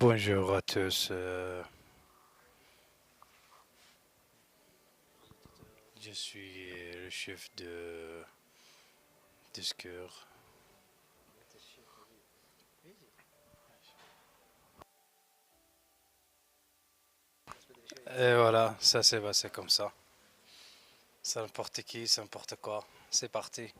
Bonjour à tous. Je suis le chef de discours. Et voilà, ça s'est passé comme ça. C'est n'importe qui, c'est n'importe quoi. C'est parti.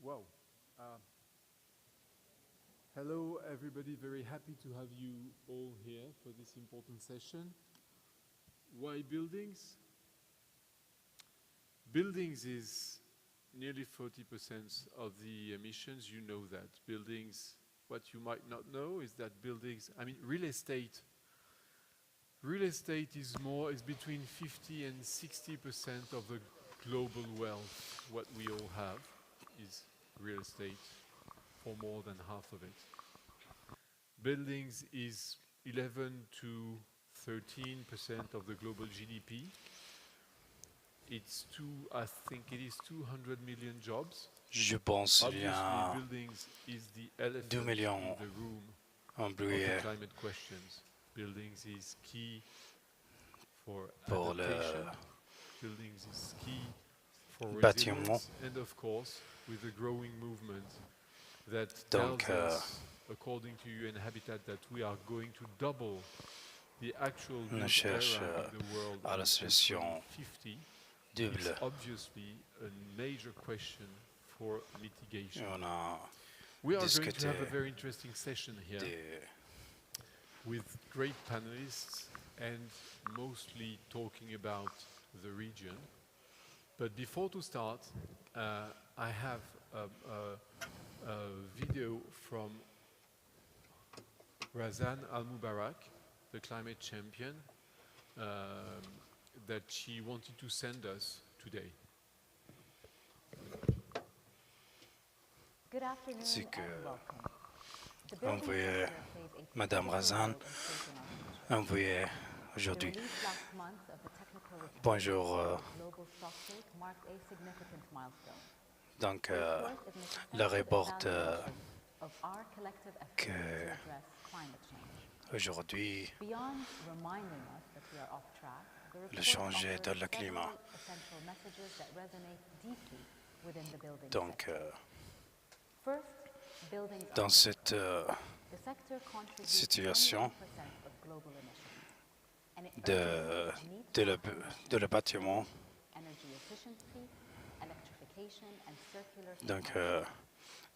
Wow. Uh, Hello, everybody. Very happy to have you all here for this important session. Why buildings? Buildings is nearly 40% of the emissions. You know that. Buildings, what you might not know is that buildings, real estate is between 50 and 60% of the global wealth. What we all have is real estate, for more than half of it. Buildings is 11 to 13% of the global GDP. I think it is 200 million jobs. Je pense qu'il y Obviously, a buildings is the 2 elephant millions in the room of the employés climate questions. Buildings is key for pour adaptation. le Buildings is key for bâtiment. resilience, and of course, with the growing movement that Donc, tells us, according to UN Habitat, that we are going to double the actual on built cherche area in the world à la until solution 2050. It's double. obviously a major question for mitigation. On a We are going to discuté have a very interesting session here des with great panelists and mostly talking about the region. But before to start, I have a video from Razan Al-Mubarak, the climate champion, that she wanted to send us today. Good afternoon ce que and welcome. The envoyé building sector plays a Madame critical Razan role in shaping our future. envoyé The aujourd'hui. release last month of the technical report Bonjour. on global stocktake marked a significant milestone. Donc, The report admits le extensive report evaluation of our collective efforts que to address climate change. aujourd'hui Beyond reminding us that we are off track, le changer de le climat. Donc, dans cette situation de le bâtiment, donc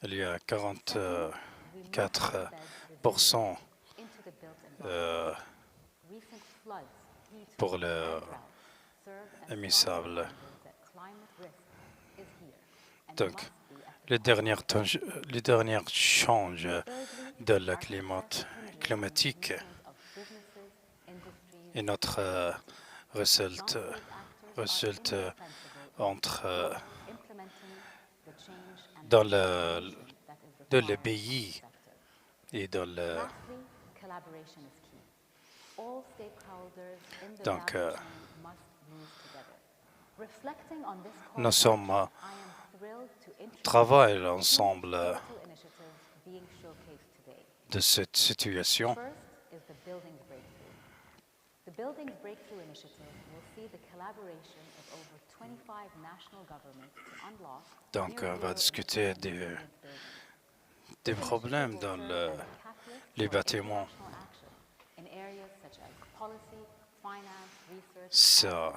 il y a 44% pour le émissable. Donc, les dernières changes de la climatique et notre résulte entre dans le pays et dans le... Donc, nous sommes travaillons ensemble de cette situation. The Buildings Breakthrough Initiative will see the collaboration of over 25 national governments to unlock. Donc, on va discuter des problèmes dans les bâtiments. Ça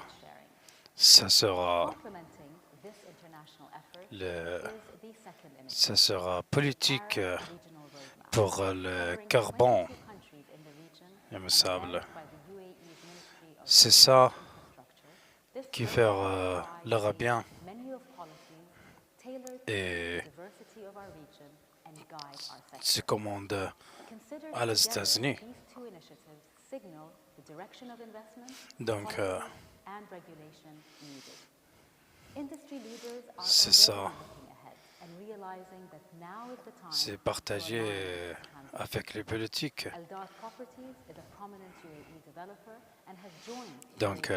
sera politique pour le carbone, il me semble. C'est ça qui fait l'Arabien et se commande à les États-Unis. Donc, c'est ça. C'est partagé avec les politiques. Donc,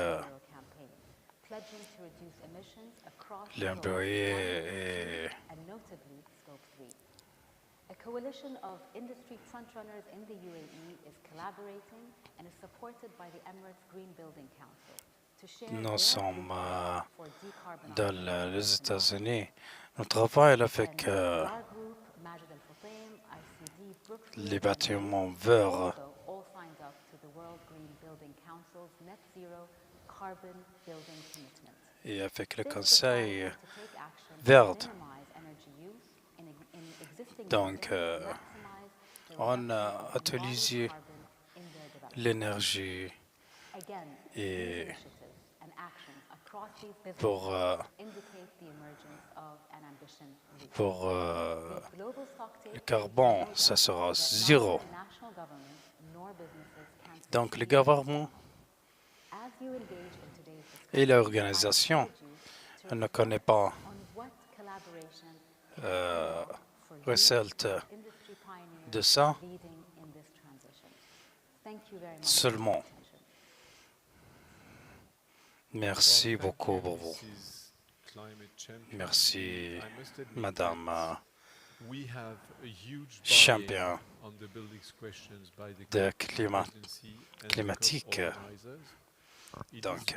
l'employé est... A coalition of industry frontrunners in the UAE is collaborating and is supported by the Emirates Green Building Council to share. Nous sommes dans les États-Unis. Nous travaillons avec les bâtiments verts et avec le Conseil vert. Donc, on a utilisé l'énergie et pour le carbone, ça sera zéro. Donc, le gouvernement et l'organisation ne connaissent pas résultat de ça seulement. Merci beaucoup pour vous. Merci, Madame Champion de climatique. Donc,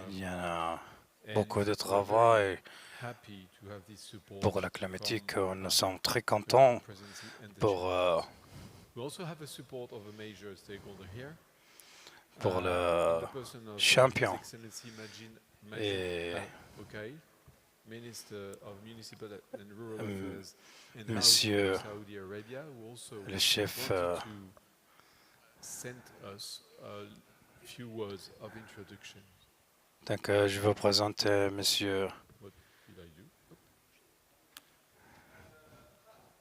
il y a beaucoup de travail pour la climatique. Nous sommes très contents pour le champion et Monsieur le chef. Donc, je vais présenter Monsieur.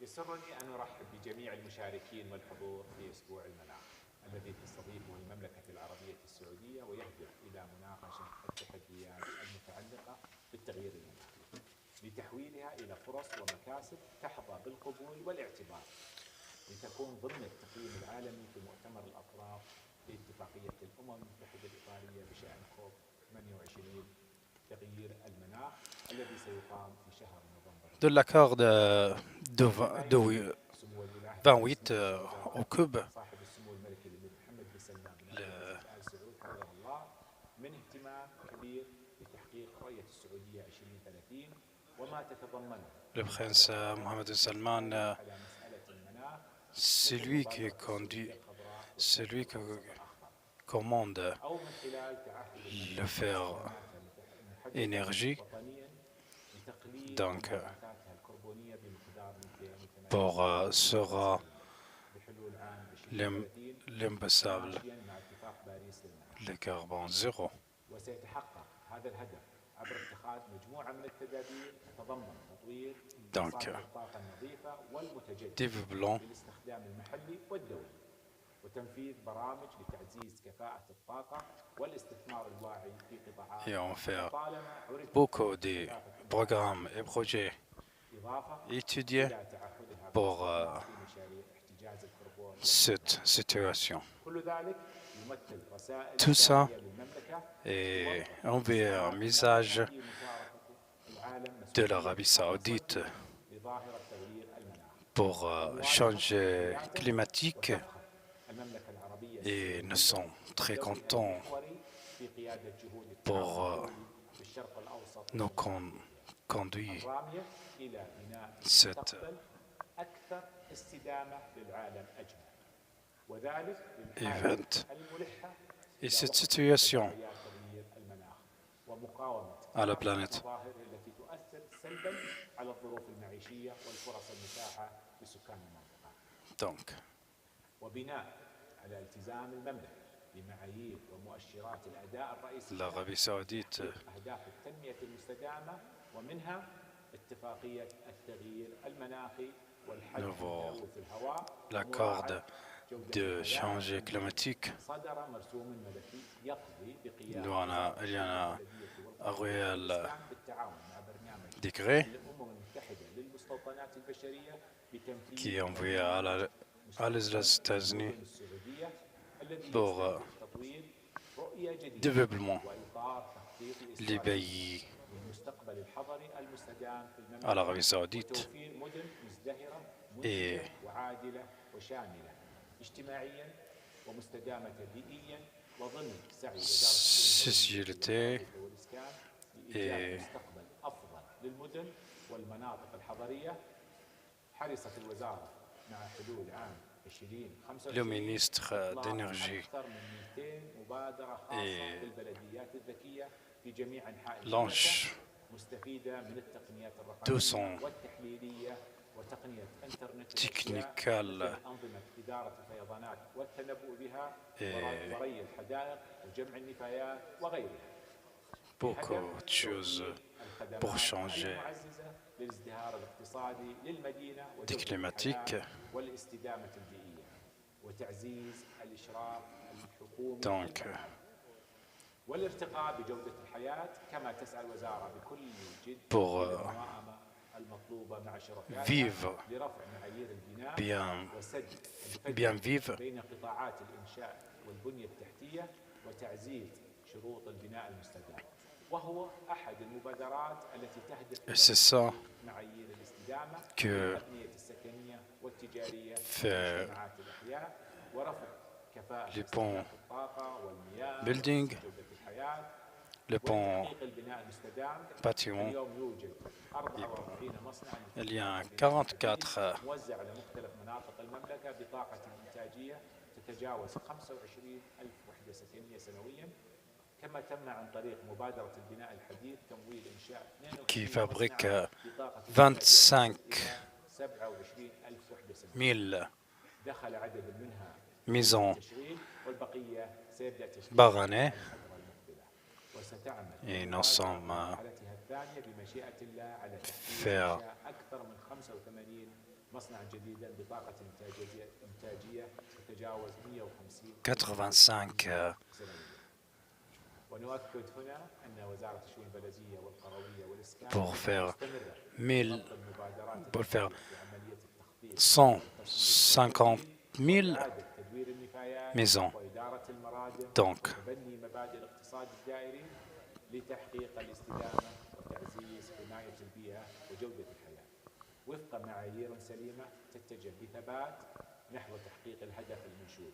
يسرني أن أرحب بجميع المشاركين والحضور في أسبوع المناخ الذي تستضيفه المملكة العربية السعودية ويهدف إلى مناقشة التحديات المتعلقة بالتغيير المناخي لتحويلها إلى فرص ومكاسب تحظى بالقبول والاعتبار لتكون ضمن التقييم العالمي في مؤتمر الأطراف لاتفاقية الأمم المتحدة الإطارية بشأن كوب 28 تغيير المناخ الذي سيقام في شهر de l'accord de 28 au Cube. التدبير لتحقيق رؤية السعودية 2030 وما تتضمنه Le prince Mohammed Salman, على مسألة المناخ c'est مثل lui qui مبادرة conduit, السعودية الخضراء c'est lui qui والخط الأخضر commande أو من خلال تعهد le المملكة faire واستخداماتها المحددة énergie. وطنيا لتقليل Donc, انبعاثاتها الكربونية بمقدار 280 pour sera بحلول عام 2030 l'imbassable, تماشيا مع اتفاق باريس للمناخ. le carbone zéro. وسيتحقق هذا الهدف عبر اتخاذ مجموعة من التدابير تتضمن تطوير Donc, مصادر الطاقة النظيفة والمتجددة développement للاستخدام المحلي والدولي وتنفيذ برامج لتعزيز كفاءة الطاقة والاستثمار الواعي في قطاعات et on fait طالما عرفت beaucoup de programmes et projets إضافة étudiés إلى تعهدها pour بالاستثمار في مشاريع احتجاز الكربون. cette situation. كل ذلك يمثل رسائل Tout ça إيجابية للمملكة est envoyé un message في مشاركة العالم de l'Arabie Saoudite لظاهرة تغيير المناخ pour changer climatique المملكة العربية et nous sommes très contents في قيادة جهود pour في الشرق الأوسط nous conduire الرامية إلى بناء cette مستقبل أكثر استدامة للعالم أجمع وذلك للحالة event الملحة et cette situation تغيير المناخ ومقاومة à la planète. المظاهر التي تؤثر سلبا على الظروف المعيشية والفرص المتاحة لسكان المنطقة. Donc, وبناء على التزام المملكة بمعايير ومؤشرات الأداء الرئيسية l'Arabie Saoudite أهداف التنمية المستدامة ومنها اتفاقية التغيير المناخي والحد من تلوث الهواء l'accord de changer climatique. صدر مرسوم ملكي يقضي بقيام Il y en a un réel بالتعاون مع برنامج décret الأمم المتحدة للمستوطنات البشرية بتنفيذ qui est envoyé à les États-Unis السعودية الذي pour تطوير رؤية جديدة développement وإطار تخطيطي les pays للمستقبل الحضري المستدام في à المملكة l'Arabie Saoudite وتوفير مدن مزدهرة et منتجة وعادلة وشاملة اجتماعيا ومستدامة بيئيا وضمن سعي وزارة société والإسكان et لإيجاد مستقبل أفضل للمدن والمناطق الحضرية. حرصت الوزارة مع حلول عام 2025 le ministre d'énergie أكثر من 200 مبادرة خاصة بالبلديات الذكية في جميع أنحاء lance مستفيدة من التقنيات 200 الرقمية والتحليلية وتقنية إنترنت technical أنظمة إدارة الفيضانات والتنبؤ بها et وري الحدائق وجمع النفايات وغيرها. beaucoup de choses pour changer المعززة للازدهار الاقتصادي للمدينة des climatiques. والاستدامة البيئية وتعزيز الإشراف الحكومي Donc, والارتقاء بجودة الحياة كما تسعى الوزارة بكل جد pour للمواءمة المطلوبة مع شركائها vivre لرفع معايير البناء bien, وسد bien vivre, بين قطاعات الإنشاء والبنية التحتية وتعزيز شروط البناء المستدام وهو أحد المبادرات التي تهدف et c'est ça معايير الاستدامة que الأبنية السكنية والتجارية fait والمجتمعات الأحياء ورفع كفاءة les ponts الطاقة والمياه building, وجودة الحياة le pont وتحقيق البناء المستدام. bâtiment. اليوم يوجد 44 مصنعا Il y a 44 موزع على مختلف مناطق المملكة بطاقة إنتاجية تتجاوز 25,000 وحدة سكنية سنويا. كما تم عن طريق مبادرة البناء الحديث تمويل إنشاء qui fabrique بطاقة 25 27,000 وحدة سنوية. 000 دخل عدد منها maisons تشغيل والبقية سيبدأ تشغيل par année الفترة المقبلة. وستعمل et nous sommes مرحلتها الثانية بمشيئة الله على تحقيق faire إنشاء أكثر من 85 مصنعا جديدا بطاقة إنتاجية تتجاوز 150 85 سنويا. ونؤكد هنا أن وزارة الشؤون البلدية والقروية والإسكان pour faire مستمرة 1000 المبادرات pour faire في عملية التخطيط 150 000 وإعادة تدوير النفايات maisons. وإدارة المرادم Donc, وتبني مبادئ الاقتصاد الدائري لتحقيق الاستدامة وتعزيز حماية البيئة وجودة الحياة وفق معايير سليمة تتجه بثبات نحو تحقيق الهدف المنشود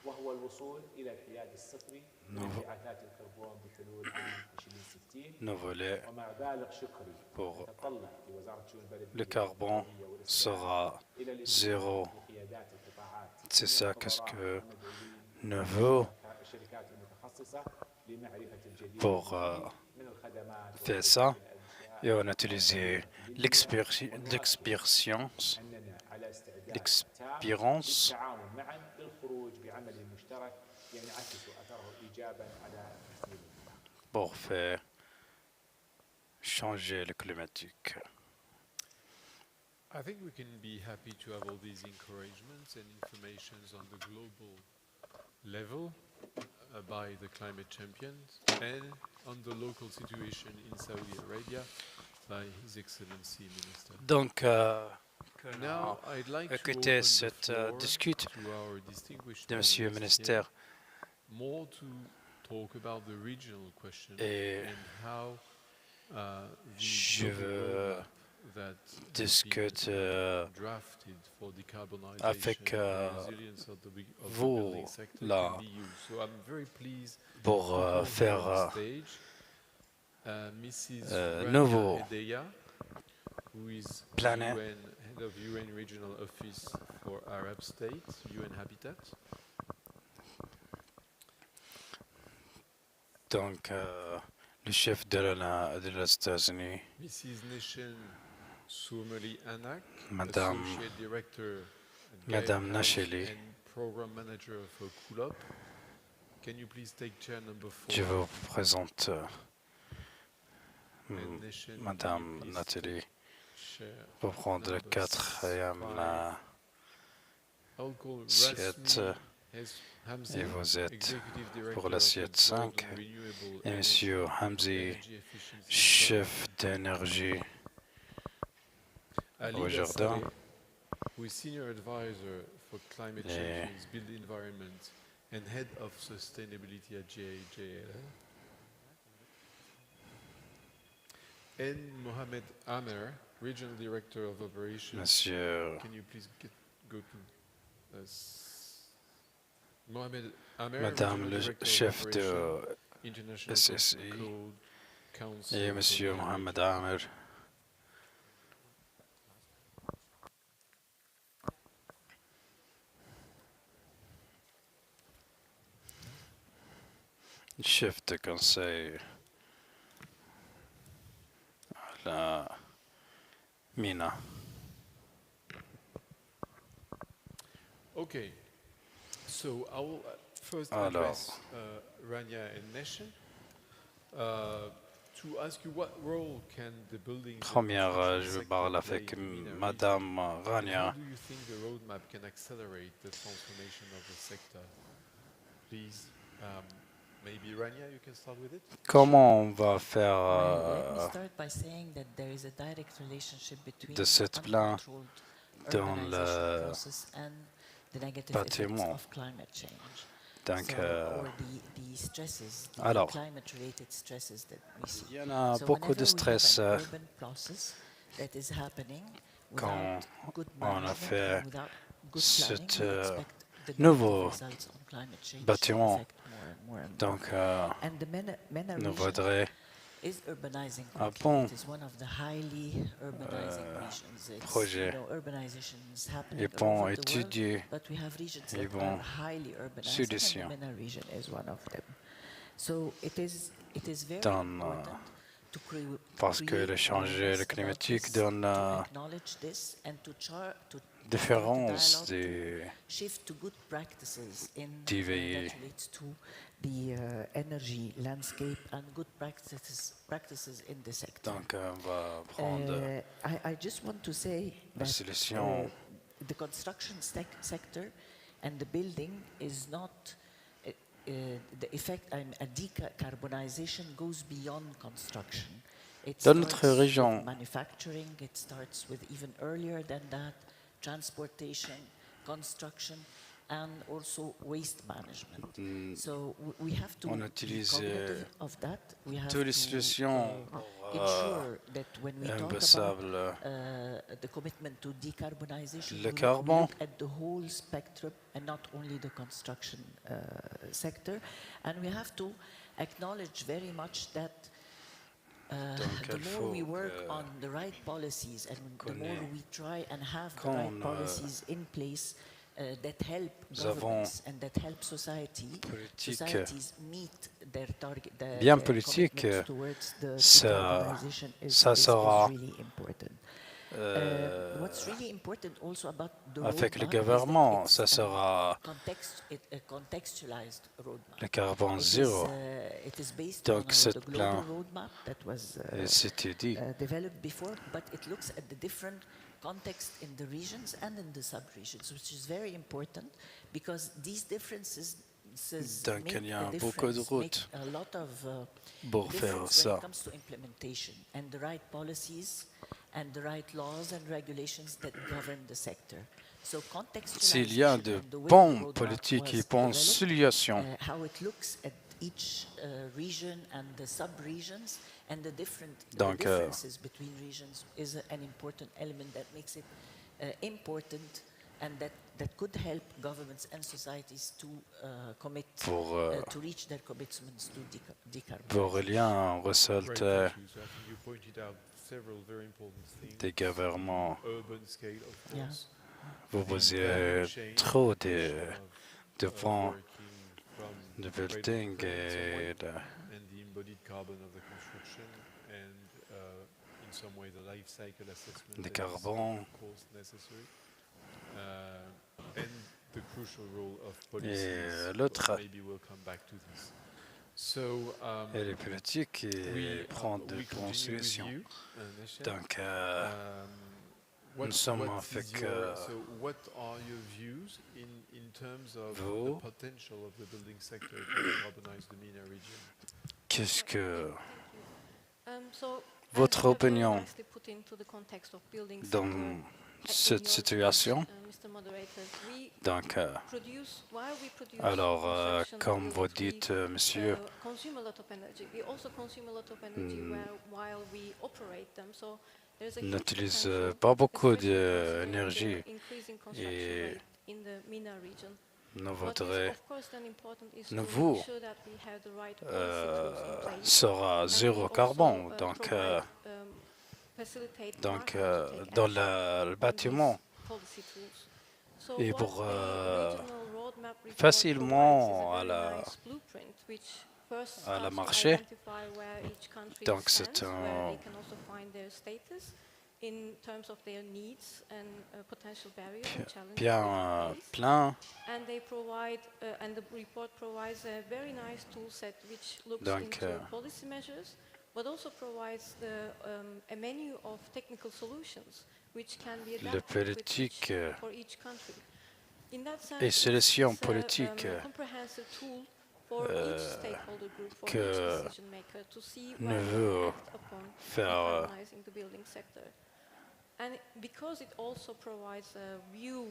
وهو الوصول إلى الحياد الصفري لانبعاثات الكربون بحلول عام 2060. وما شكري pour يتطلع لوزارة الشؤون le البلدية carbone والمدنية والإسكان sera إلى الالتزام zéro. بقيادات القطاعات C'est جميع ça qu'est-ce الخبراء que والمدعوين nous veut الشركات المتخصصة لمعرفة الجديد pour والمفيد من الخدمات faire وخطط ça. الإنشاء Et on a والتنمية utilisé في ليبيا ونؤكد l'expérience أننا على استعداد تام l'expérience للتعاون معا للخروج بعمل مشترك ينعكس أثره إيجابا على تحسين المناخ. pour faire changer le climatique. I think we can be happy to have all these encouragements and informations on the global level by the climate champions and on the local situation in Saudi Arabia by His Excellency Minister. Donc, Now I'd like to écouter open the cette floor discute to our distinguished de Monsieur le panelists Ministère again, more to talk about the regional question et and how je the veux roadmap that discuter drafted for avec decarbonization and resilience of the vous building sector là can be used. So I'm very pleased pour to call here on faire stage Mrs. nouveau Rania Edeya, who is planet. UN, head of UN Regional Office for Arab States, UN Habitat. Donc, le chef de les États-Unis, Mrs. Nishan Soumali Anak, Madame, Associate Director Madame Guidehouse Nacheli. and Program Manager for Kulop. Can you please take chair number 4? Je vous présente And Nishan, can Madame you please Nathalie take chair pour prendre le number quatrième 5? I'll call assiette Rasmi Hamzi, et vous êtes Executive Director pour of l'assiette the Broad 5 and Renewable et Energy Monsieur Hamzi, Energy Efficiency chef d'énergie Ali au Jardin. Dassare, who is Senior Advisor for Climate Et Change, Built Environment and Head of Sustainability at JLL. And Mohamed Amer, Regional Director of Operations. Monsieur Can you please go to Mohamed Amer, Madame Regional le Director of chef de Operations, International SSI Code Council et for Monsieur the Mohamed Energy. Amer. Chef de conseil à la MENA. Okay, so I will first Alors. address Rania and Neshen to ask you what role can the building Première, je parle avec Madame How Rania. do you think the roadmap can accelerate the transformation of the sector? Please, maybe Rania, you can start with it. Comment on va Let me faire start by saying that there is a direct relationship between de the cette plan uncontrolled dans urbanization le process and the negative bâtiment. effects of climate change. Donc, Or the stresses, the alors, climate-related stresses that we see. il y en a So beaucoup whenever de we have stress an urban process that is happening quand without good on a management fait and without good cet planning, we expect the nouveau negative results on climate change to bâtiment. affect more and more and more. Donc, And the MENA nous region voudrions is urbanizing un quickly. bon It is one of the highly urbanizing regions. It's, projet. urbanization is happening Ils vont all over the world, étudier, but we have regions ils that vont are highly urbanizing, solution. and the MENA region is one of them. So it is very Dans, important to parce que le changer le climatique donne acknowledge this and to différence dialogue, des shift to good practices in DVE. that relates to the energy landscape and good practices in the sector. Donc, on va prendre I just want to say la that solution. the construction sector and the building is not the effect. A decarbonization goes beyond construction. It Dans notre starts région, with manufacturing. It starts with even earlier than that, transportation, construction, and also waste management. So we have to on be utilise cognitive of that. We have toutes les to solutions pour ensure that when we talk about imbaissable the commitment to decarbonization, le we carbone. look at the whole spectrum and not only the construction sector. And we have to acknowledge very much that the more we work on the right policies and the more we try and have the right policies in place that help governments and that help societies meet their target, bien their politique, commitments towards the ça, decarbonization ça is sera really important. What's really important also about the avec le roadmap gouvernement, is ça that sera a contextualized roadmap. le carbone zéro. It is based Donc on cette the global plan roadmap that was c'était dit. developed before, but it looks at the different context in the regions and in the sub-regions, which is very important because these differences Donc make il y a a beaucoup de difference, routes make a lot of pour faire difference when ça. it comes to implementation and the right policies and the right laws and regulations that govern the sector. So S'il y a contextualization de and the way the bonnes roadmap politiques et was bonnes developed, solutions, how it looks at each region and the sub-regions and the Donc, differences between regions is an important element that makes it important and that could help governments and societies to commit to reach their commitments to decarbonization. pour rien Great, ressortir thank you. So I think you pointed out several very important things. des gouvernements. Urban scale, of course. Vous The posez value chain, trop push de of points working from de cradle to building cradle in some way, et de, and the embodied carbon of the construction, and in some way the life cycle assessment des that is, carbons of course, necessary, and the crucial role of policies. l'autre Maybe we'll come back to this. So et les politiques et prendre de we bonnes continue with solutions. you, Nesha. Donc What- nous sommes what avec is your- so what are your views in terms of vous. the potential of the building sector to decarbonize the MENA region? Qu'est-ce que So, votre as you have very opinion nicely put into the context of building dans sector, cette in your situation? speech, Mr. Moderator, we Donc produce, while we produce alors construction comme vous buildings, we, dites, monsieur, consume a lot of energy. We also consume a lot of energy while we operate them. So there's a huge n'utilise potential, pas beaucoup especially considering d'énergie the increasing construction et rate in the MENA region. nous What is voudrait of course then important is to nouveau make sure that we have the right policy tools in place. sera And zéro we carbone. also, Donc provide, facilitate donc markets to take dans action le on bâtiment these policy tools. So et what pour the regional roadmap report facilement provides is a à very la nice blueprint which first à la starts to marché. identify where each country Donc stands, c'est where un they can also find their status in terms of their needs and potential barriers and challenges they bien face. plein. And they provide, and the report provides a very nice tool set which looks Donc, into policy measures, but also provides a menu of technical solutions which can be Le adapted with politique for each country. In that sense, et solutions it's a, politiques comprehensive tool for each stakeholder group, for que each decision maker to see ne where they veut can act upon faire decarbonizing the building sector. And because it also provides a view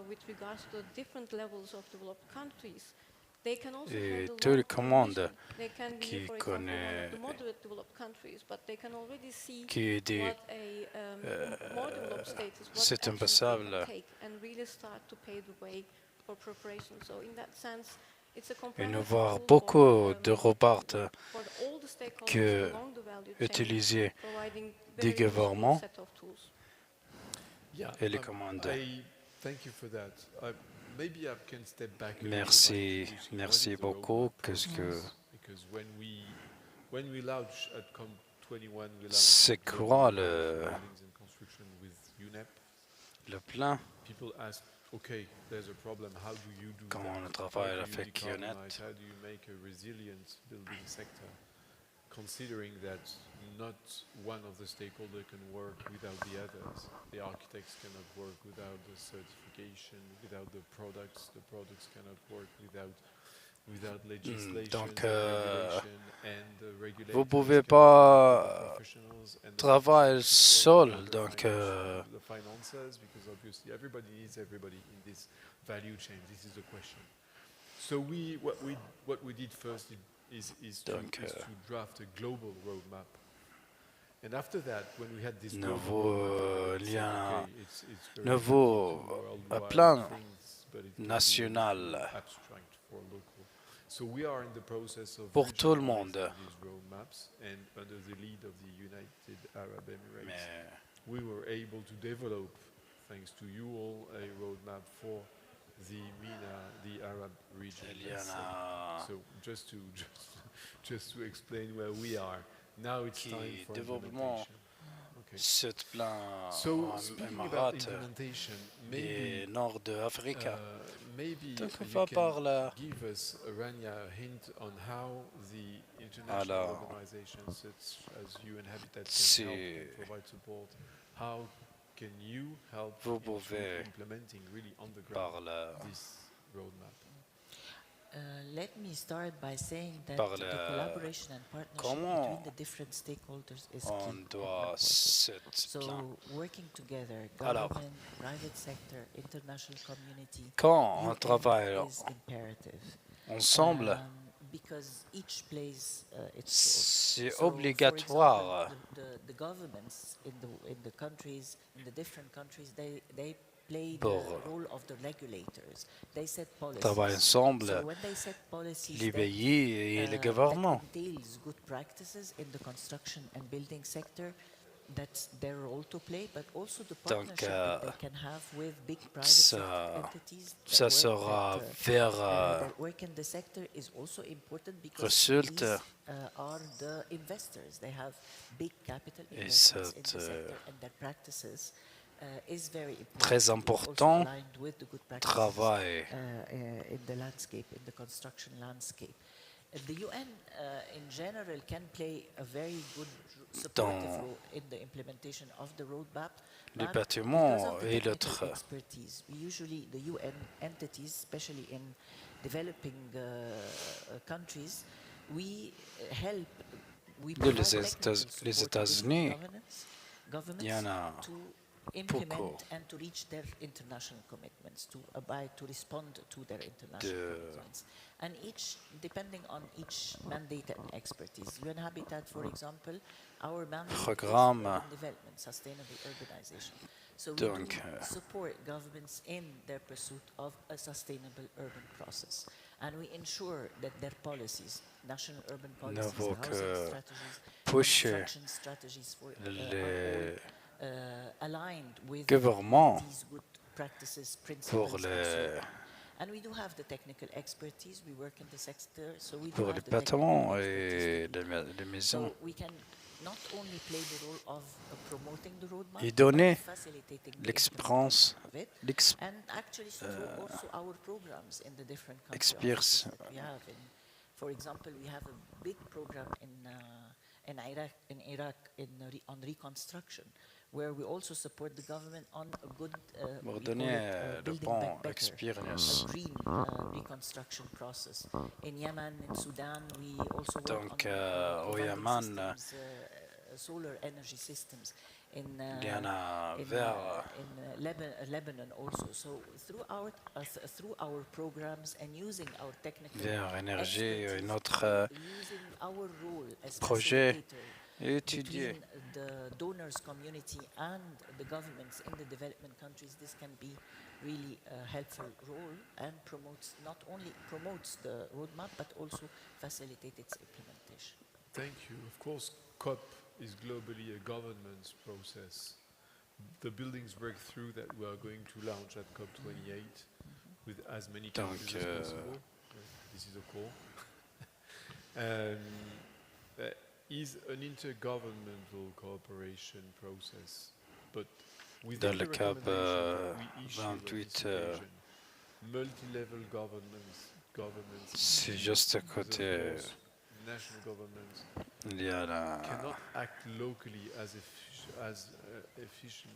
with regards to the different levels of developed countries, they can also et have the tout le long-term monde vision. They can be, qui for example, one connaît of the moderate developed countries, but they can already see qui dit what a more developed status, what c'est actions they impossible can take, and really start to pave the way for preparation. So in that sense, it's a et comprehensive nous voir tool beaucoup for, de robots for all the stakeholders que along the value chain, utiliser providing des very useful gouvernements set of tools. Yeah, et les commandes. thank you for that. Maybe I can step back. A little Merci, by introducing merci what the beaucoup. roadmap Qu'est-ce que proposes. Because when we launched at COP21, we launched c'est a global quoi roadmap for le buildings and construction with UNEP. plan People ask, okay, there's a problem. How do you do quand that? on travaille How do you avec UNET? decarbonize? How do you make a resilient building sector? Considering that not one of the stakeholders can work without the others. The architects cannot work without the certification, without the products. The products cannot work without legislation, donc, regulation, and the regulators vous pouvez cannot work pas with the professionals and the travailler business seul, people and the donc the finances, because obviously everybody needs everybody in this value chain. This is the question. So what we did first is to Donc, draft a global roadmap, And after that, when we had this nouveau lien, it's very nouveau plan national abstract for local. So we are in the process of pour tout le regionalizing monde. these roadmaps, and under the lead of the United Arab Emirates, Mais we were able to develop, thanks to you all, a roadmap for the MENA, the Arab region. il y en a So just to explain where we are, now it's time qui for développement implementation. Okay. ce plan So en speaking about Émirats implementation, et maybe nord de Afrique. maybe Donc on you va can par là. give us, Rania, a hint on how the international Alors, organizations such as you and Habitat can si help and provide support. How can you help vous into pouvez implementing really on the par ground là, this roadmap? Let me start by saying that par the là, collaboration and partnership comment between the different stakeholders is on key and doit important. cette plan. So working together, Alors, government, private sector, international community, quand on UN travaille is imperative. ensemble, Because each plays its c'est role. So, obligatoire. for example, the governments in the countries, in the different countries, they play the Pour role of the regulators. They set policies. travailler ensemble, So when they set policies, les then, pays et les that gouvernements. entails good practices in the construction and building sector. That's their role to play, but also the partnership that they can have with big private sector entities ça sera vers that work in the sector is also important because résulte these are the investors. They have big capital et investments in c'est the sector, and their practices is very important. très important Also aligned with the good practices travail. in the landscape, in the construction landscape. The UN in general can play a very good supportive role in the implementation of the roadmap. Les but bâtiments because of the et technical l'autre expertise, we usually, the UN entities, especially in developing countries, we help, we provide technical support les to États-Unis, governments il y en a to implement beaucoup and to reach their international commitments, to abide, to respond to their international commitments. And each, depending on each mandate and expertise. UN Habitat, for example, our mandate is urban development, sustainable urbanization. So we do support governments in their pursuit of a sustainable urban process. And we ensure that their policies, national urban policies, housing strategies, construction strategies for are all aligned with these good practices, principles, and so on. And we do have the technical expertise. We work in the sector, so we do pour les have the bâtiments technical expertise et les maisons. So we can not only play the role of promoting the roadmap, Et donner but facilitating l'expérience, of it, and actually through also our programs in the different country offices that we have. For example, we have a big program in Iraq on reconstruction, where we also support the government on a good building back better, a green reconstruction process. In Yemen, in Sudan, we also work on providing systems, solar energy systems. In Lebanon also. So through our programs and using our technical expertise, using our role as projet between the donors community and the governments in the development countries, this can be really a helpful role and not only promotes the roadmap but also facilitates its implementation. Thank you. Of course, COP is globally a governance process. The buildings breakthrough that we are going to launch at COP28 with as many countries as possible. This is a call. Is an intergovernmental cooperation process, but within the recommendation we issue on this occasion, multi-level governments c'est juste à côté. National governments Il y a cannot act locally as efficient,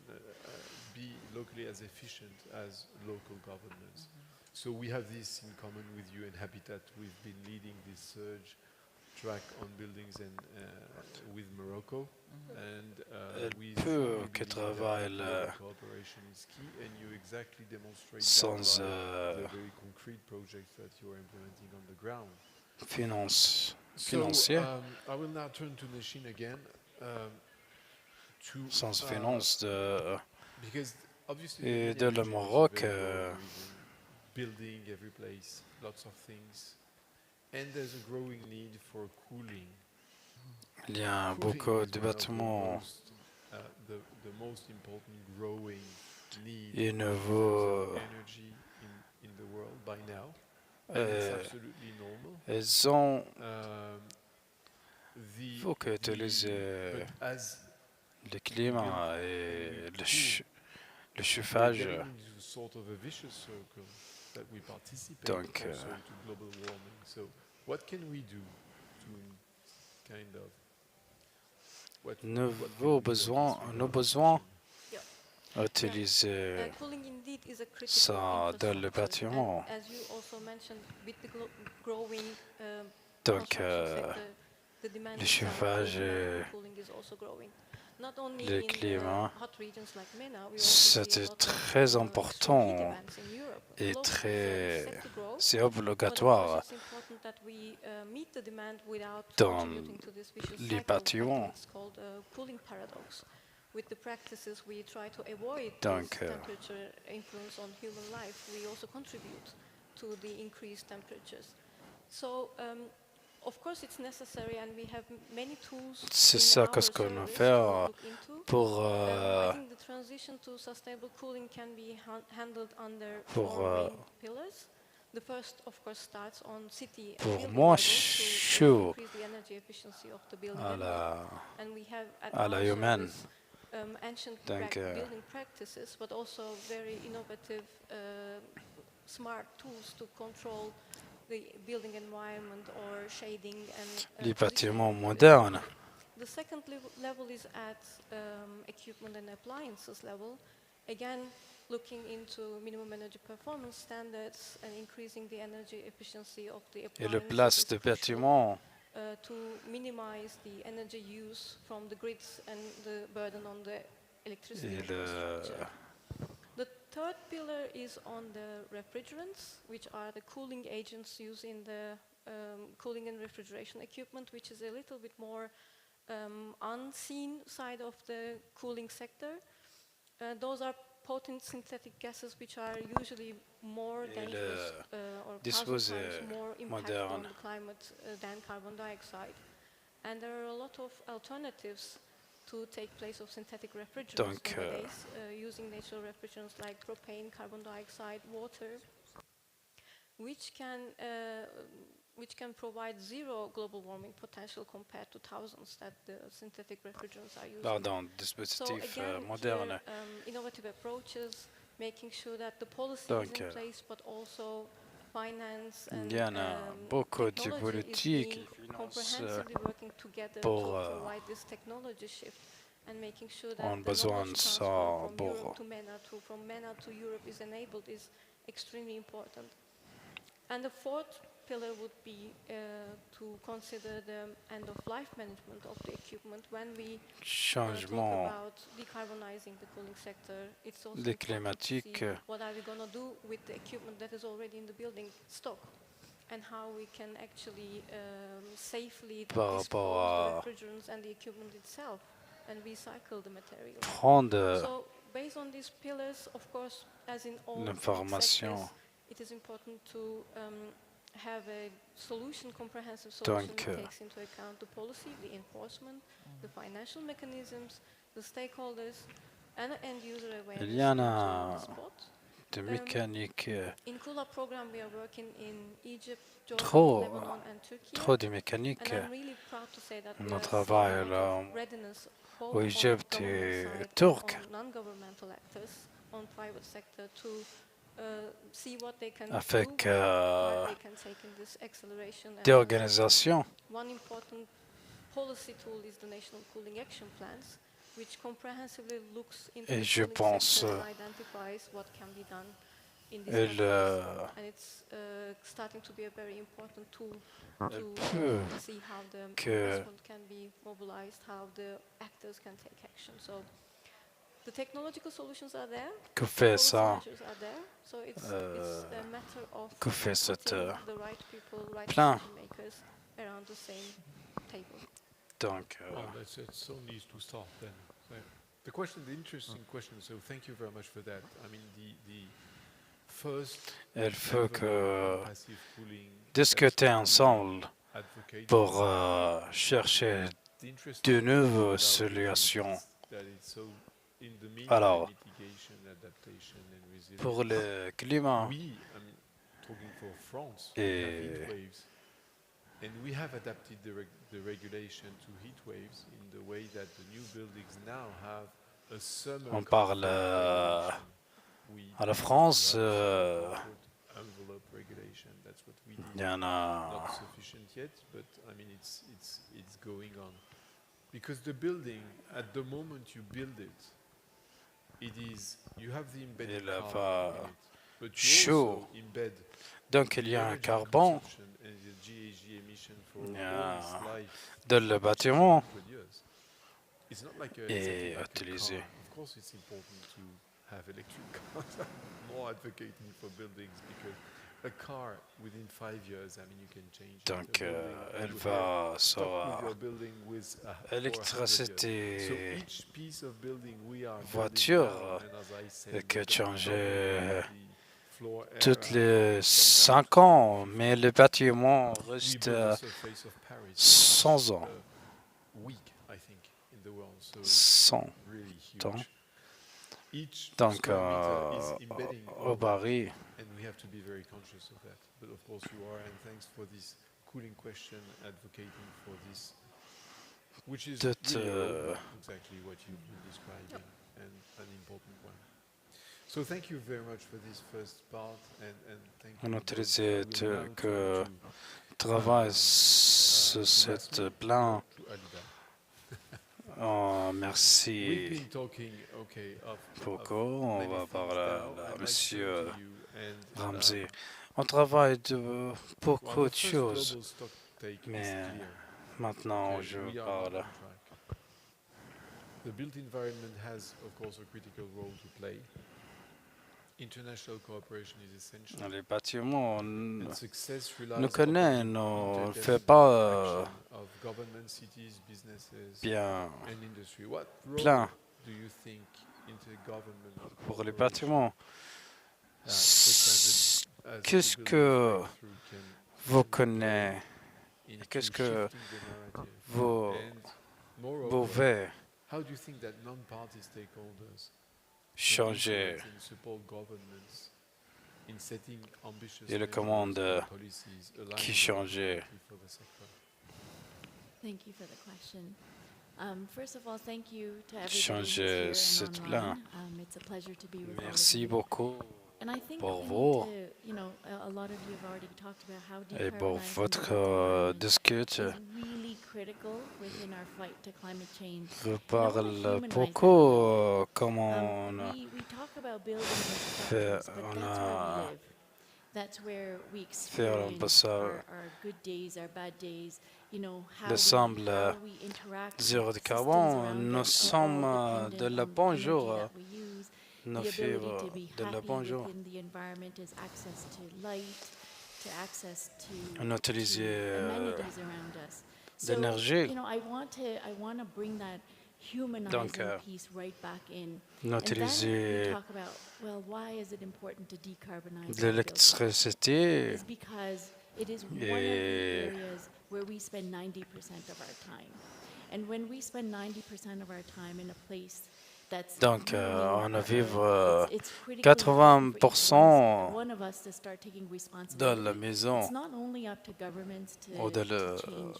be locally as efficient as local governments. So we have this in common with UN Habitat. We've been leading this surge track on buildings and with Morocco, and we cooperation is key, and you exactly demonstrate sans the very concrete projects that you are implementing on the ground. financier. So I will now turn to Nasheen again. sans finance because obviously et the de MENA le region is a Maroc. very growing region, building every place, lots of things, and there's a growing need for cooling. Il y a Cooling beaucoup is de one of bâtiments. the most important growing need Et in terms nouveau, of energy in the world by now, and it's absolutely normal. ils ont The faut que utiliser but as le we climat build et and we le we're chauffage. getting into sort of a vicious circle that we participate Donc, also to global warming. So what can we do to kind of what can we do on this nos regard, besoins Yeah. utiliser Cooling indeed is a critical ça dans le infrastructure. bâtiment. And as you also mentioned, with the growing Donc, construction sector, the demand le itself, chauffage the demand et for cooling is also growing. Not only le in climat, hot regions like MENA, we also see a c'était lot of très extreme heat important events in Europe. et Globally, so it's très, set to grow. c'est But of course, obligatoire it's important that we meet the demand without dans contributing to this vicious les cycle. I bâtiments. think it's called a cooling paradox. With the practices, we try to avoid Donc, this temperature influence on human life. We also contribute to the increased temperatures. So, of course, it's necessary, and we have many tools c'est in ça our qu'est-ce qu'on a service fait to look into. pour I think the transition to sustainable cooling can be handled under four main pillars. The first, of course, starts on city and building moi, level je to increase the energy efficiency of the building envelope. And we have at à la our humaine. service ancient Donc, building practices, but also very innovative, smart tools to control the building environment or shading and les bâtiments positioning. modernes. The second level is at equipment and appliances level. Again, looking into minimum energy performance standards and increasing the energy efficiency of the Et le appliances place is de crucial, bâtiment, to minimize the energy use from the grids and the burden on the electricity et le, infrastructure. The third pillar is on the refrigerants, which are the cooling agents used in the cooling and refrigeration equipment, which is a little bit more unseen side of the cooling sector. Those are potent synthetic gases which are usually more dangerous or 1,000 times more impactful on the climate than carbon dioxide. And there are a lot of alternatives to take place of synthetic refrigerants nowadays, using natural refrigerants like propane, carbon dioxide, water, which can provide zero global warming potential compared to thousands that the synthetic refrigerants are using. So again, here, innovative approaches, making sure that the policy is in place, but also finance and technology is being comprehensively working together to provide this technology shift and making sure that the knowledge transfer from Europe to MENA, from MENA to Europe is enabled is extremely important. And the fourth pillar would be to consider the end-of-life management of the equipment. When we talk about decarbonizing the cooling sector, it's also important to see what are we going to do with the equipment that is already in the building stock, and how we can actually safely dispose the refrigerants and the equipment itself and recycle the material. So based on these pillars, of course, as in all sectors, it is important to have a solution, comprehensive solution that takes into account the policy, the enforcement, the financial mechanisms, the stakeholders, and the end user awareness on the spot. In Kula program, we are working in Egypt, Jordan, Lebanon, and Turkey. And I'm really proud to say that we are seeing a lot of readiness both on the government side and on non-governmental actors, on private sector, to see what they can do, what part they can take in this acceleration. D'organisation. One important policy tool is the National Cooling Action Plans, which comprehensively looks into the cooling sector and identifies what can be done in this sector. And it's starting to be a very important tool to see how the investment can be mobilized, how the actors can take action. So the technological solutions are there, policy measures are there, so it's a matter of putting the right people, right decision makers around the same table. Donc, that's so neat to start then. So the interesting question. So thank you very much for that. I mean, the first il faut que passive cooling discuter ensemble pour chercher de nouvelles solutions. Alors, pour le climat et and we have adapted the regulation to heat waves in the way that the new buildings now have a summer on parle à la France, envelope regulation. That's what we il y en a not sufficient yet, but I mean it's going on. Because the building, at the moment you build it, you have the embedded carbon in it, but you also embed donc il y a un carbone dans le bâtiment et utilisé. Of course, it's important to have electric cars. I'm more advocating for buildings because a car within 5 years, I mean, you can change. Donc, elle va sur électricité, voiture, que changer toutes les 5 ans, mais le bâtiment reste 100 ans. 100 ans. Donc, au Paris, and we have to be very conscious of that. But of course you are, and thanks for this cooling question, advocating for this, which is really exactly what you've been describing, and an important one. So thank you very much for this first part, and thank you. On autorisait que travaille sur cette plan. Oh, merci beaucoup. On va parler à Monsieur Ramsey. On travaille de beaucoup de choses, mais maintenant je parle. The built environment has, of course, a critical role to play. International cooperation is essential. Les bâtiments, nous connaissons, ne fait pas bien plein pour les bâtiments. Qu'est-ce que vous connaissez? Qu'est-ce que vous pouvez changer et le commande qui changeait? Thank you for the question. First of all, thank you to everybody Changer who's ce here and plan. online. It's a pleasure to be with all of Merci you. beaucoup And I think pour we vous need to, you know, a lot of you have already talked about how et pour decarbonizing votre the built environment discute. is really critical within our fight to climate change. Je And I wanna parle humanize that beaucoup comment on we talk about buildings and fait, structures, but on that's where we a live. That's where we fait un peu experience ça. our good days, our bad days. You know, how Ensemble, we interact zéro with de systems carbone, around nous us are sommes all de dependent le on the bon energy jour. that we use. Nos The ability fibres to be de le happy bon jour. within the environment is access to light, to access to On utilise amenities around us. So, l'énergie. you know, I want to bring that humanizing piece right back in. On And then we utilise talk about, well, why is it important to decarbonize l'électricité is because it is one of the areas where we spend 90% of our time. And when we spend 90% of our time in a place that's donc really on a vivre it's critically important for each 80% one of us to start taking responsibility. dans la maison It's not only up to governments ou dans to change,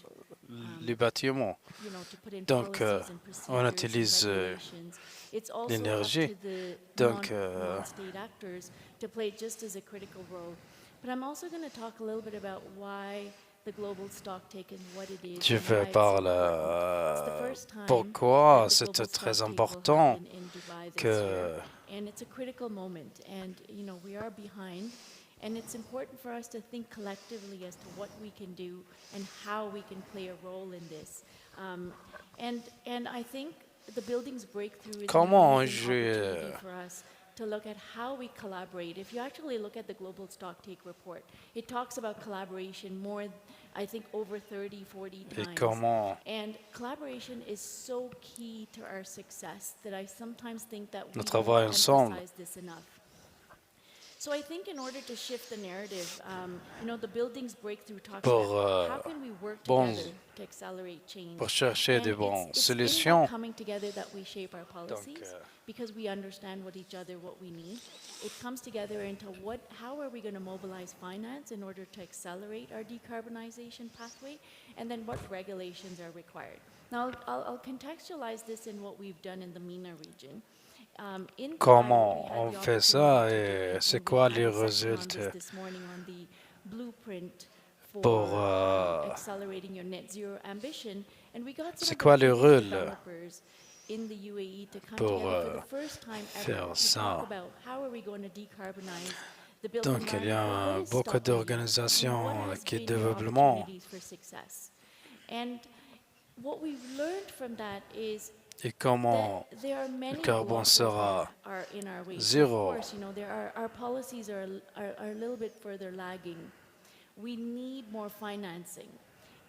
les bâtiments. you know, to put in Donc policies and on procedures utilise and regulations. It's also up l'énergie. to the Donc non-state actors to play just as a critical role. But I'm also going to talk a little bit about why the global stocktake and what it is. je and vais why it's parler It's the first time pourquoi that the c'est global très stocktake will important happen in Dubai this que year. And it's a critical moment, and you know we are behind, and it's important for us to think collectively as to what we can do and how we can play a role in this. And I think the buildings breakthrough is an comment amazing opportunity for us to look at how we collaborate. If you actually look at the Global Stocktake report, it talks about collaboration more, I think, over 30, 40 Et times. comment And collaboration is so key to our success that I sometimes think that we le don't travail ensemble emphasize this enough. So I think in order to shift the narrative, you know, the buildings breakthrough talks pour, about how can we work together to accelerate change. pour chercher des And bonnes it's in solutions. that coming together that we shape our policies because we understand what each other, what we need. It comes together into how are we going to mobilize finance in order to accelerate our decarbonization pathway, and then what regulations are required. Now, I'll contextualize this in what we've done in the MENA region. Comment on fait ça et c'est quoi les résultats pour c'est quoi le rôle pour faire ça. Donc il y a beaucoup d'organisations qui développent. Et comment le carbone sera zéro. Our policies are a little bit further lagging. We need more financing.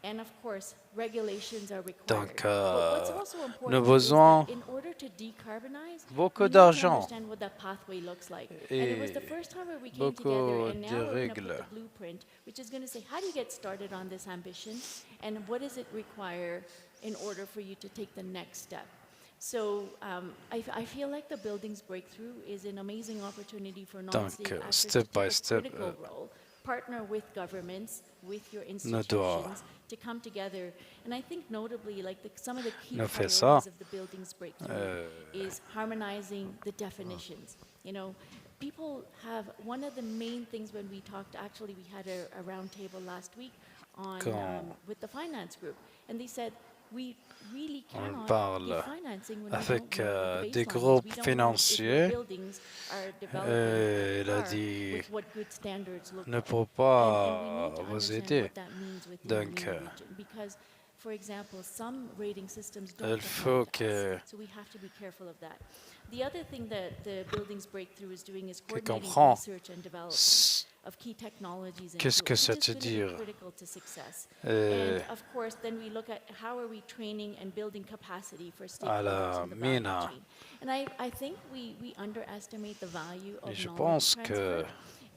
And of course, regulations are required. Donc, But what's also nous important is besoin that in order to decarbonize, beaucoup we need to d'argent understand what that pathway looks like. And it was the et first time where we came beaucoup together, and de now we're going to put règles. the blueprint, which is going to say, how do you get started on this ambition, and what does it require in order for you to take the next step? So I feel like the buildings breakthrough is an amazing opportunity for non-state actors to step by take a step, critical role, partner with governments, with your institutions, to come together. And I think notably, like some of the key priorities of the buildings breakthrough is harmonizing the definitions. You know, people have, one of the main things when we talked, actually we had a round table last week on with the finance group, and they said, we really cannot give financing when avec we don't know what the des baseline groupes is. We don't financiers. know if your buildings are developing Il a dit with what good standards look ne like. peut And pas we need to vous understand aider. what that means within Donc, the region. Because, for example, some rating systems don't il faut apply to que us, so we have to be careful of that. The other thing that the Buildings Breakthrough is doing is coordinating research and development of key technologies and qu'est-ce que tools, ça which te is dit? going to be critical to success. And of course, then we look at how are we training and building capacity for stakeholders in the value MENA. chain. And I think we underestimate the value of Je knowledge pense transfer. que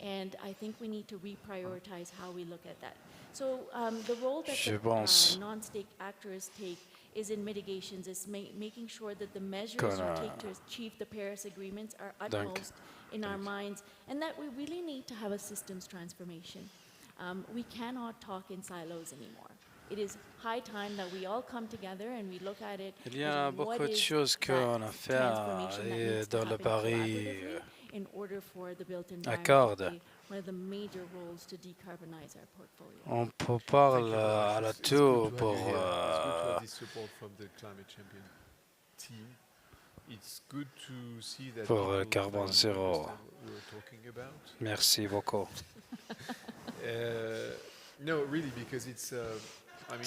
And I think we need to reprioritize how we look at that. So the role that Je the pense non-state actors take is in mitigations, is making sure that the measures you take to achieve the Paris agreements are utmost in our minds, and that we really need to have a systems transformation. We cannot talk in silos anymore. It is high time that we all come together and we look at it. il y a beaucoup de choses qu'on a fait dans le Paris in order for the built environment accord. to play one of the major roles to decarbonize our portfolio. On peut parler à la tour pour It's good to have this support from the climate champion team. It's good to see that pour people carbone zéro. understand what we're talking about. Merci beaucoup. No, really, because it's, I mean,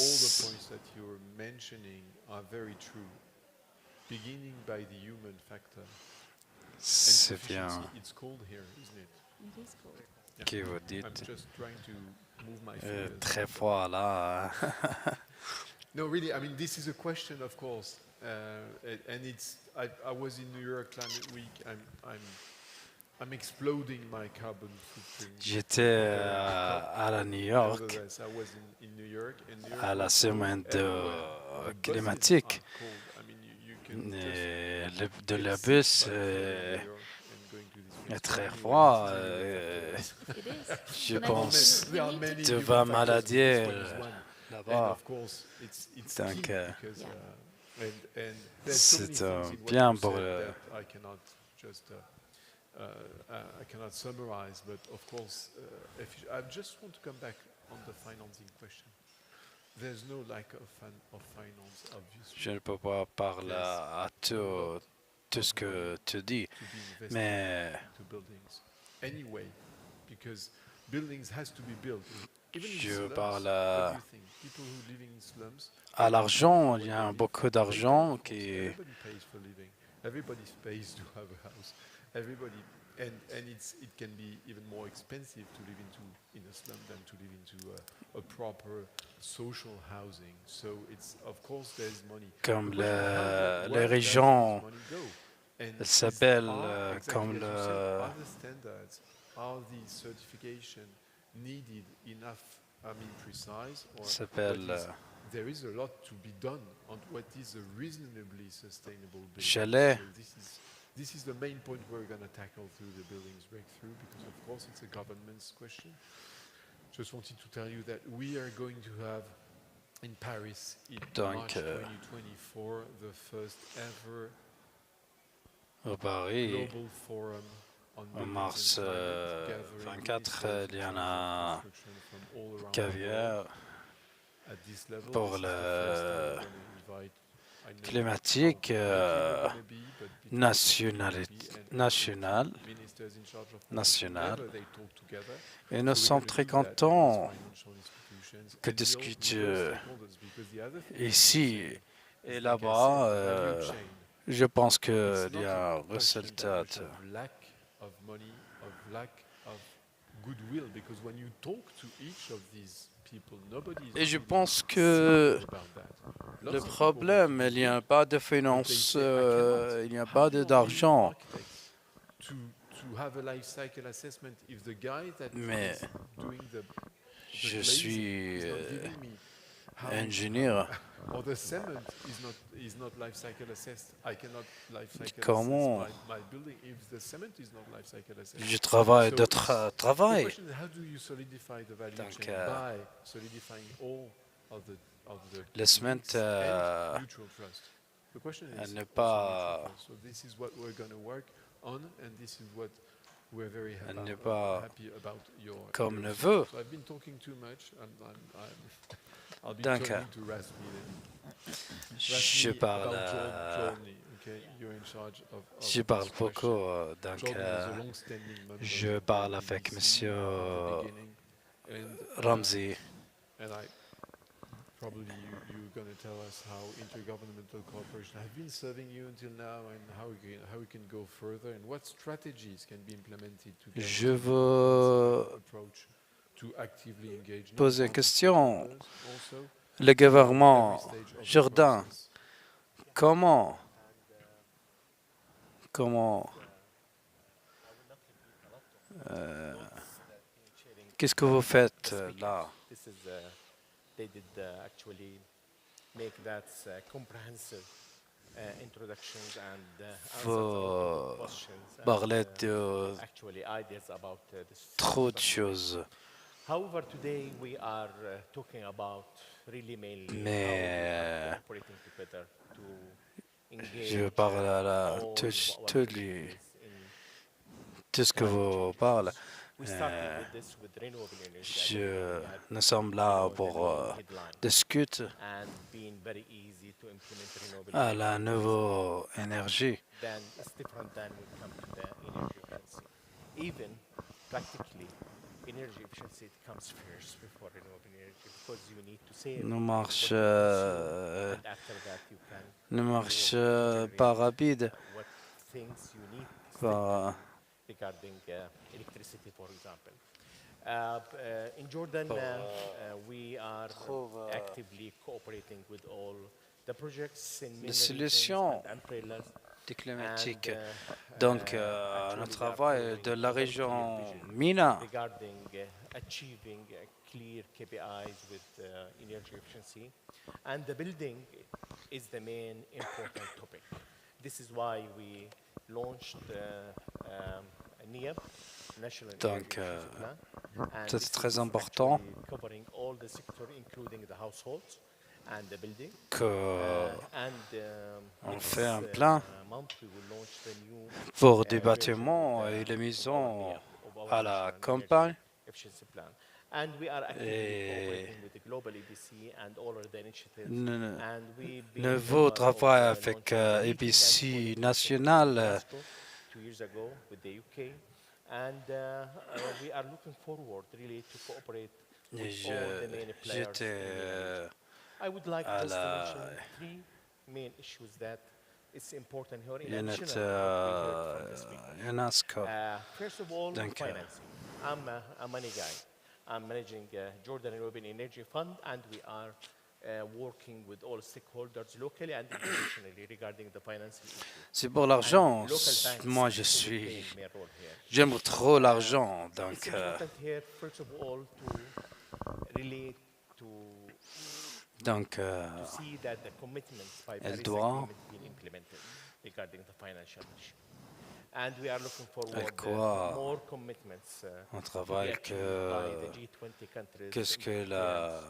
all the points that you're mentioning are very true. Beginning by the human factor. C'est bien It's cold here, isn't it? It is cold. que vous dites. I'm just trying to move my fingers. Très froid là. No, really, I mean, this is a question, of course, and it's. I was in New York Climate Week. I'm exploding my carbon footprint. J'étais à la New York Nevertheless, I was in New York, and New York à la was semaine cold everywhere. The buses climatique. are cold. I mean, you can Et just de la get bus sick by flying New York and going to this place. est très Anyway, froid. It is. Je And I pense think There we are need many tu human vas factors, maladier this one is one. And là-bas. of course, it's Donc, key because and there's so many c'est things in what bien you pour said that I cannot just I cannot summarize. But of course, I just want to come back on the financing question. There's no lack of finance, obviously. Je ne peux pas parler à tout ce que tu dis, To be invested mais to buildings anyway, because buildings has to be built. Even in je slums, parle what do you think? People who live in slums, à l'argent. Il y a beaucoup they d'argent pay, of course, qui everybody pays for living. everybody pays to have a house. Everybody, and it can be even more expensive to live in a slum than to live into a proper social housing. So it's, of course, there's money. Comme les Where does régions, this money go? And elles s'appellent exactly comme as you said, le, are the standards, are the certification needed enough, precise, or s'appelle there is a lot to be done on what is a reasonably sustainable building. chalet. So this is the main point we're going to tackle through the buildings breakthrough, because of course it's a government's question. Just wanted to tell you that we are going to have in Paris in March 2024 the first ever au Paris, global forum on en mars 24, il y en a caviar pour le climatique national. Et nous sommes très contents que discute ici et là-bas. Je pense qu'il y a un résultat. Et je pense que le problème, il n'y a pas de finances, il n'y a pas d'argent. Mais je suis ingénieur. Comment je travaille d'autres travail. Donc, la semaine n'est pas comme le veut. Donc, je parle beaucoup, donc je parle avec Monsieur Ramsey. Probably you're going to tell us how intergovernmental cooperation has been serving you until now, and how we can go further, and what strategies can be implemented to Je veux poser une question. Le gouvernement Jordan, comment qu'est-ce que vous faites là? They did actually make that comprehensive introductions and parler de actually ideas about this. Trop de choses. However, today we are talking about really mainly Mais operating together to engage. Je parle à tout ce que vous parlez. Nous sommes là pour discuter à la nouvelle énergie. Ne marche pas rapide. Regarding electricity, for example. In Jordan, we are actively cooperating with all the projects in Les solutions climatiques. Donc, le travail de la région MENA. Regarding achieving clear KPIs with energy efficiency, and the building is the main important topic. This is why we launched Donc, c'est très important qu'on fait un plan pour des bâtiments et les maisons à la campagne. Et nouveau travail avec EPC national. 2 years ago with the UK, and we are looking forward really to cooperate with all the main players. I would like just to mention 3 main issues that it's important here in unit addition to what we heard from the speaker. UNESCO. First of all, Donc, financing. I'm a money guy. I'm managing Jordan European Energy Fund, and we are working with all stakeholders locally and internationally regarding the financing issue. C'est pour l'argent. Moi, j'aime trop l'argent. Donc, it's important here, first of all, to relate to see that the commitments by Paris Agreement being implemented regarding the financial issue. And we are looking forward to more commitments on travaille by the G20 countries qu'est-ce que la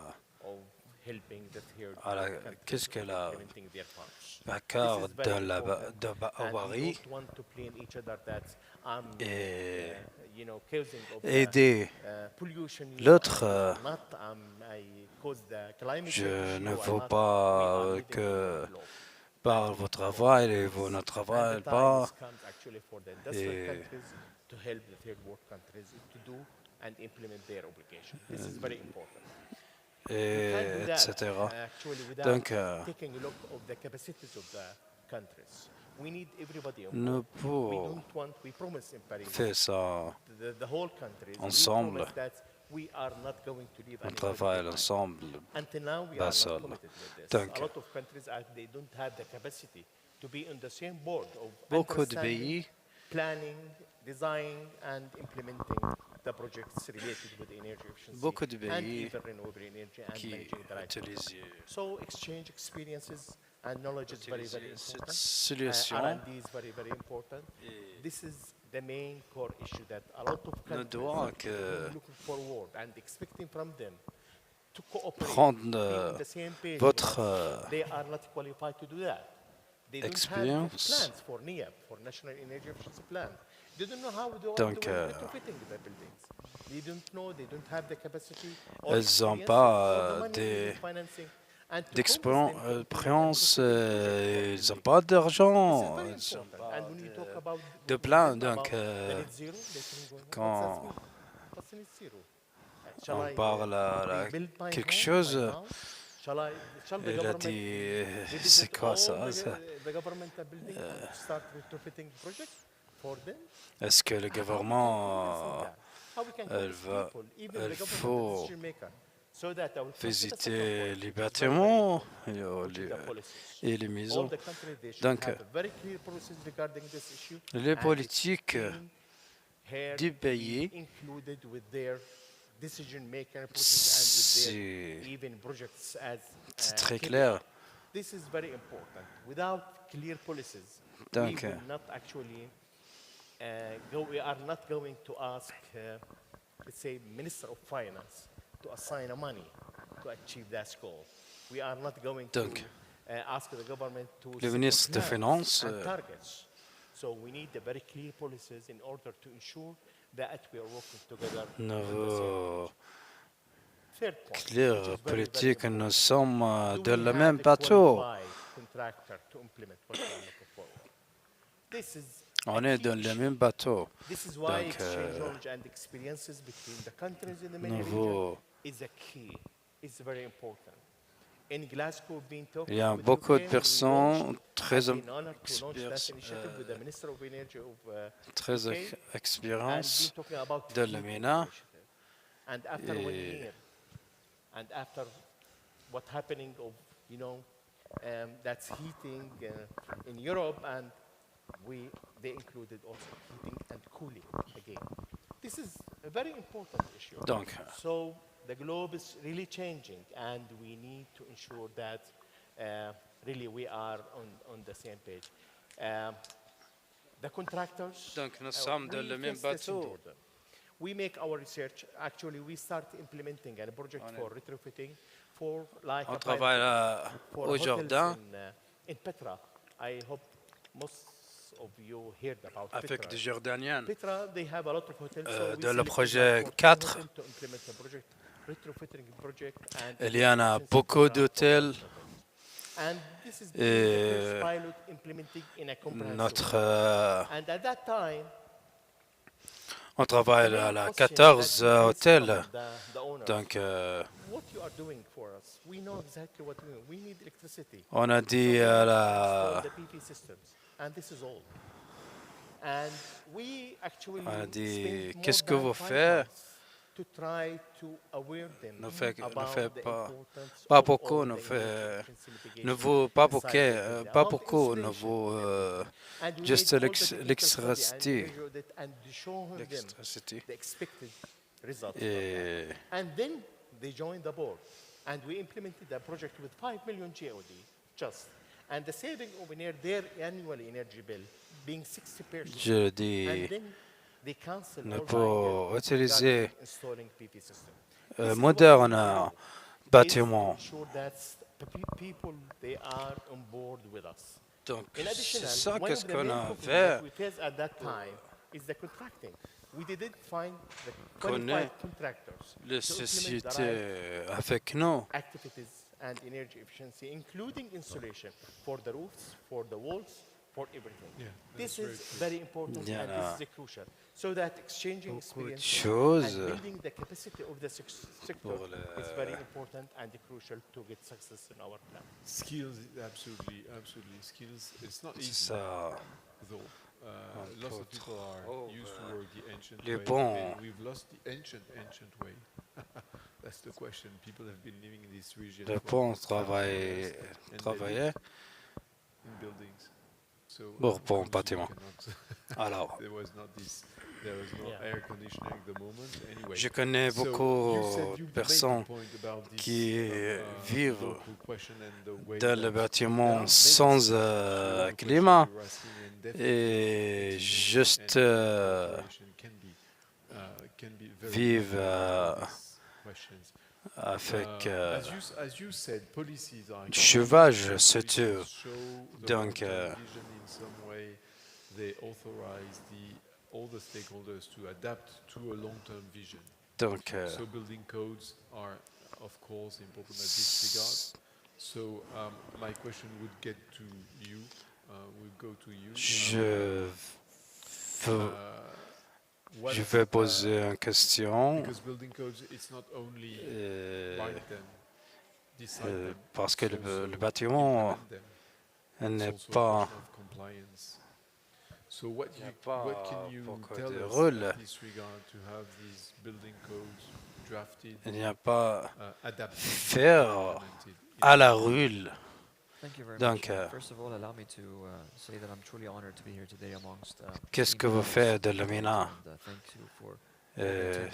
l'accord de Paris et aider l'autre. Je ne veux pas que par votre travail et notre travail pas et to help the third world countries to do and implement their obligation. This is very important. Etc. Donc, taking a look of the capacities of the countries. We need everybody nous pouvons faire ça ensemble. On travaille ensemble, pas seul. Donc, beaucoup de pays planning, design, and implementing the projects related with energy efficiency beaucoup de and pays even renewable energy and qui managing the right utilisent So exchange experiences and knowledge is very, very cette important. solution. R&D is very, very important. This is the main core issue that a lot of countries are looking forward and expecting from them to cooperate, be on the same page. They are not qualified to do that. They don't have plans for NEAP, for National Energy Efficiency Plan. They don't know how they are doing retrofitting the buildings. They don't know, they don't have the capacity or Elles n'ont pas d'expérience, ils n'ont pas d'argent, ils n'ont pas de plan. Donc, quand on parle à quelque chose, il a dit, c'est quoi ça? Est-ce que le gouvernement, il faut visiter les bâtiments et les maisons? Donc, les politiques du pays, c'est très clair. Donc, we are not going to ask, let's say, Minister of Finance to assign money to achieve that goal. We are not going to ask the government to le ministre des Finances and targets. So we need the very clear policies in order to ensure that we are working together. Nos clairs politiques, nous sommes dans le même bateau. On est dans le même bateau. Donc, nouveau. Il y a beaucoup de personnes très expérience de la MENA. And after what happening of, that's heating in Europe, and they included also heating and cooling again. This is a very important issue. Donc, so the globe is really changing, and we need to ensure that really we are on the same page. The contractors. Donc, nous sommes dans le même bateau. We make our research. Actually, we start implementing a project for retrofitting for like on travaille au Jordan in Petra. I hope most of you heard about avec Petra. des Jordaniens. Petra, they have a lot of hotels. So dans le projet 4, il y en a beaucoup d'hôtels. Et notre On travaille à la 14 hôtels. Donc, what you are doing for us, we know exactly what we need. We need electricity. on a dit à la... The PV systems, and this is all. And we actually On a dit, spent qu'est-ce que more vous than 5 faites? months to try to aware them Ne fait about the pas, importance pas of beaucoup, all ne the fait, energy efficiency ne mitigation vaut pas beaucoup, inside the building, pas about beaucoup, ne insulation vaut in the building. And we juste made all the technical study and l'électricité. measured it and shown them L'électricité. the expected results. Et And then they joined the board, and we implemented a project with 5 million GOD, just. And the saving over their annual energy bill being 60%. je dis, And then they cancel ne all the peut ideas utiliser regarding installing PV system. This is what we moderne do, bâtiment. is ensure that people they are on board with us. Donc, In addition, c'est ça one qu'est-ce of the qu'on main a problems fait. that we faced at that time is the contracting. We didn't find the Connaît qualified contractors les to implement the sociétés right avec nous. activities and energy efficiency, including insulation for the roofs, for the walls, for everything. Yeah, This that's is very important Yeah. and this is crucial. So that exchanging experience chose and building the capacity of the sector pour is very important and crucial to get success in our plan. Skills, absolutely. Skills, it's not easy, Ça, though. Lots of people are used to work the ancient les way, bons- and we've lost the ancient way. That's the question. People have been living in this region les for bons thousands of years, and they travaillaient live in buildings. So pour of course you bâtiment. cannot- Alors, there was no Yeah. air conditioning at the moment. Anyway, je connais so beaucoup you said de you made the personnes point about this, qui vivent local question and the way dans le that bâtiment there are many sans solutions to the climat question you're asking, and definitely et it's juste and cooperation can be very vivent important for these questions. avec As you said, policies are chevage policies surtout. show the Donc, long-term vision in some way. They authorize all the stakeholders to adapt to a long-term vision. Donc, So building codes are, of course, important at this regard. So my question would get to you. Would go to you. je vais poser une question Because building codes, it's not only write them, decide them, parce que it's also le bâtiment implement them. n'est It's also a pas question of compliance. So what Il y a pas can you beaucoup tell de us rôle. in this regard to have these building codes drafted, il n'y a pas adapted, faire implemented à in la the rue. Thank you very Donc, much. First of all, allow me to say that I'm truly honored to be here today amongst qu'est-ce que vous faites de la MENA? and thank you for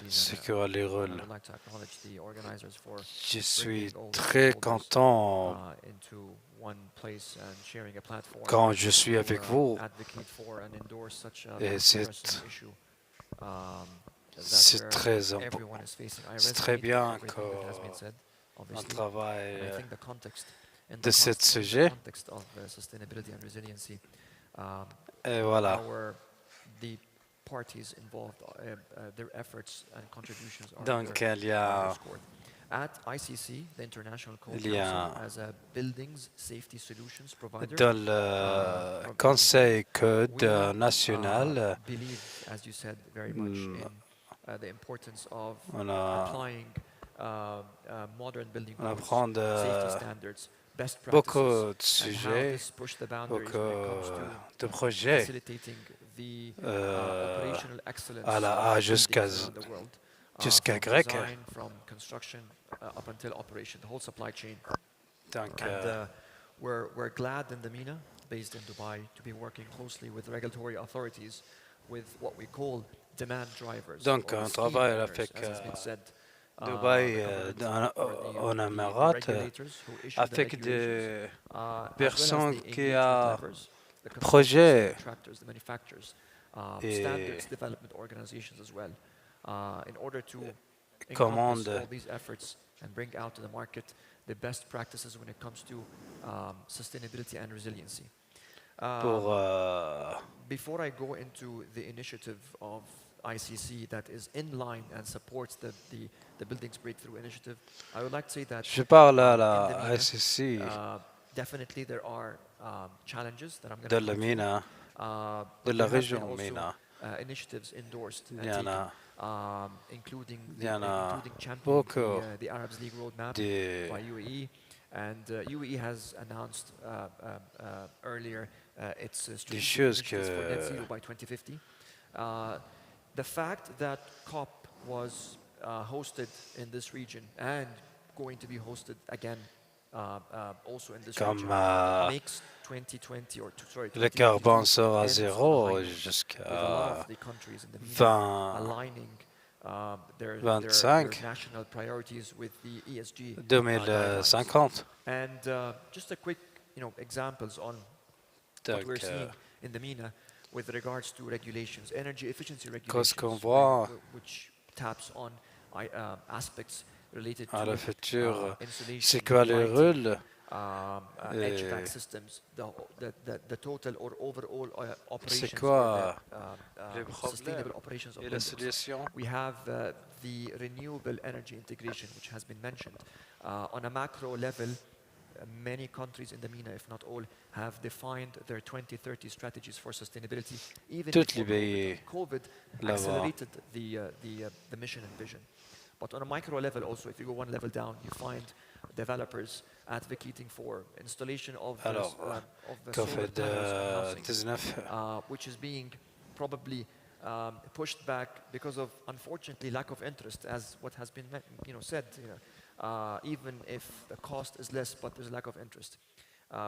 Ce que les I rôles. would like to acknowledge the organizers for Je suis bringing all the très stakeholders, content into one place and sharing a platform quand je suis to, avec vous. advocate for and endorse such a Et c'est pressing issue, that c'est where très everyone is facing. I c'est très resonate with bien everything that has been said, qu'on obviously. travaille And I think the context in de the ce context, in the sujet. context of sustainability and resiliency, Et voilà. the parties involved, their efforts and contributions are Donc, il y a underscored. At ICC, the International Code il y a Council, as a buildings safety solutions provider, dans le Conseil Code national, believe, as you said, very much in the importance of on a applying modern building on codes, apprend safety standards, best practices, beaucoup de and how sujets, this push the boundaries when it comes beaucoup to de projets facilitating the operational excellence à la- of à buildings jusqu'à around the world, jusqu'à from grec. design, from construction up until operation, the whole supply chain. Donc, And we're glad in the MENA, based in Dubai, to be working closely with regulatory authorities with what we call demand drivers. Donc, or on speed travaille runners, avec, as has been said. Dubaï, The government or en the Émirats, regulators who issue the avec regulations, des as well as personnes the qui engagement a levers, the consultants, projet the contractors, the manufacturers, et standards development organizations as well, in order to encompass commande all these efforts and bring out to the market the best practices when it comes to sustainability and resiliency. pour Before I go into the initiative of ICC that is in line and supports the Buildings Breakthrough Initiative, I would like to say that je parle à in the la MENA, SEC definitely there are challenges that I'm going de to la MENA, de but la there have région been also, MENA. initiatives endorsed and Il y en a, including il y en a championing beaucoup the Arabs League roadmap des, by UAE, and UAE has announced earlier its des strategic choses initiatives for net zero que by 2050. The fact that COP was hosted in this region and going to be hosted again also in this comme region makes 2020 or sorry le carbone 2050 sera ends zéro alignment with a lot jusqu'à of the countries in the MENA 20, aligning their 25, national priorities with the ESG guidelines. 2050. And just a quick, examples on what we're Donc, seeing in the MENA with regards to regulations, energy efficiency qu'est-ce qu'on regulations, voit which taps on aspects related à to le futur? insulation, C'est quoi le lighting, rôle? HVAC systems, the total or overall C'est operations quoi or le the problème sustainable operations of et la buildings. solution? We have the renewable energy integration, which has been mentioned. On a macro level, many countries in the MENA, if not all, have defined their 2030 strategies for sustainability, even Toutes before les COVID. COVID accelerated the mission and vision. But on a micro level also, if you go one level down, you find developers advocating for installation of the solar panels on housing, which is being probably pushed back because of, unfortunately, lack of interest, as what has been said. Even if the cost is less, but there's a lack of interest.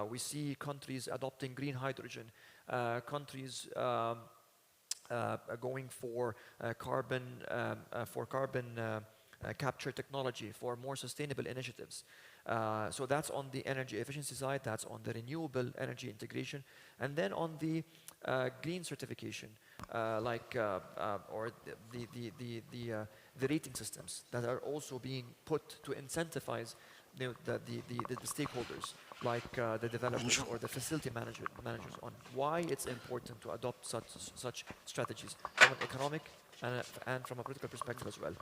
We see countries adopting green hydrogen, countries going for carbon capture technology, for more sustainable initiatives. So that's on the energy efficiency side, that's on the renewable energy integration, and then on the green certification, or the rating systems that are also being put to incentivize the stakeholders, like the developers or the facility managers, on why it's important to adopt such strategies from an economic and from a political perspective as well.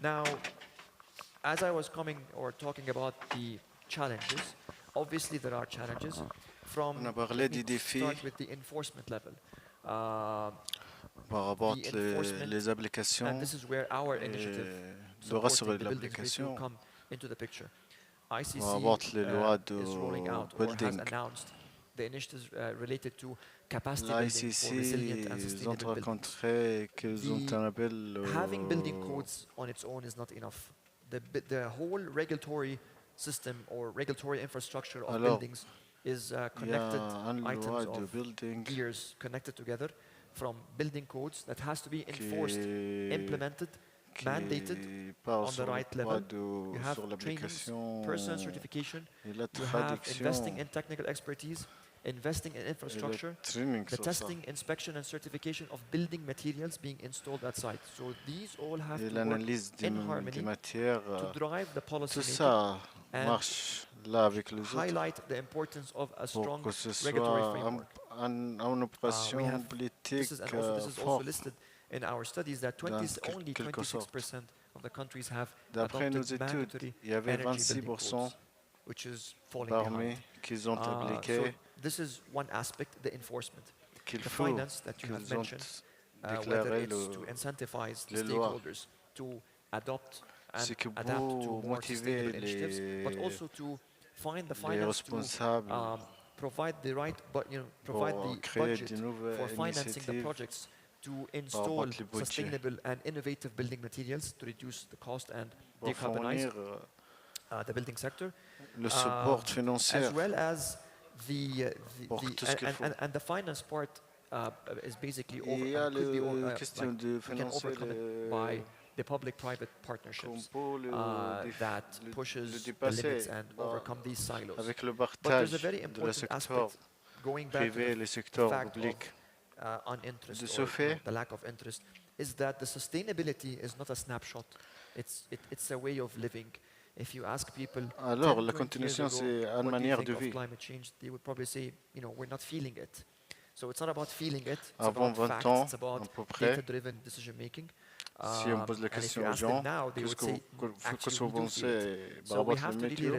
Now, as I was talking about the challenges, obviously there are challenges. Start with the enforcement level. Par rapport les applications, and this is where our initiative supporting the buildings will come into the picture. ICC is rolling out or has announced the initiatives related to capacity building for resilient and sustainable buildings. Having building codes on its own is not enough. The whole regulatory system or regulatory infrastructure of buildings is connected items of gears connected together from building codes that has to be enforced, implemented, mandated on the right level. You have trainings, personal certification, you have investing in technical expertise, investing in infrastructure, the testing, inspection and certification of building materials being installed at site. So these all have to work in harmony to drive the policy making and highlight the importance of a strong regulatory framework. This is also listed in our studies that only 26% of the countries have adopted mandatory energy building codes, which is falling behind. So this is one aspect, the enforcement. The finance that you have mentioned, whether it's to incentivize the stakeholders to adopt and adapt to more sustainable initiatives, but also to find the finance to provide the right, provide the budget for financing the projects to install sustainable and innovative building materials to reduce the cost and decarbonize the building sector, as well as the finance part is basically can overcome it by the public-private partnerships that pushes the limits and overcome these silos. But there's a very important aspect going back to the fact of uninterest or the lack of interest, is that the sustainability is not a snapshot. It's a way of living. If you ask people, alors la continuation c'est une manière de vivre. Climate change, they would probably say, we're not feeling it. So it's not about feeling it. It's Avant about 20 facts. ans, It's about à peu près, data-driven decision making. Si on pose la question aux gens, qu'est-ce que vous pensez par rapport à la météo,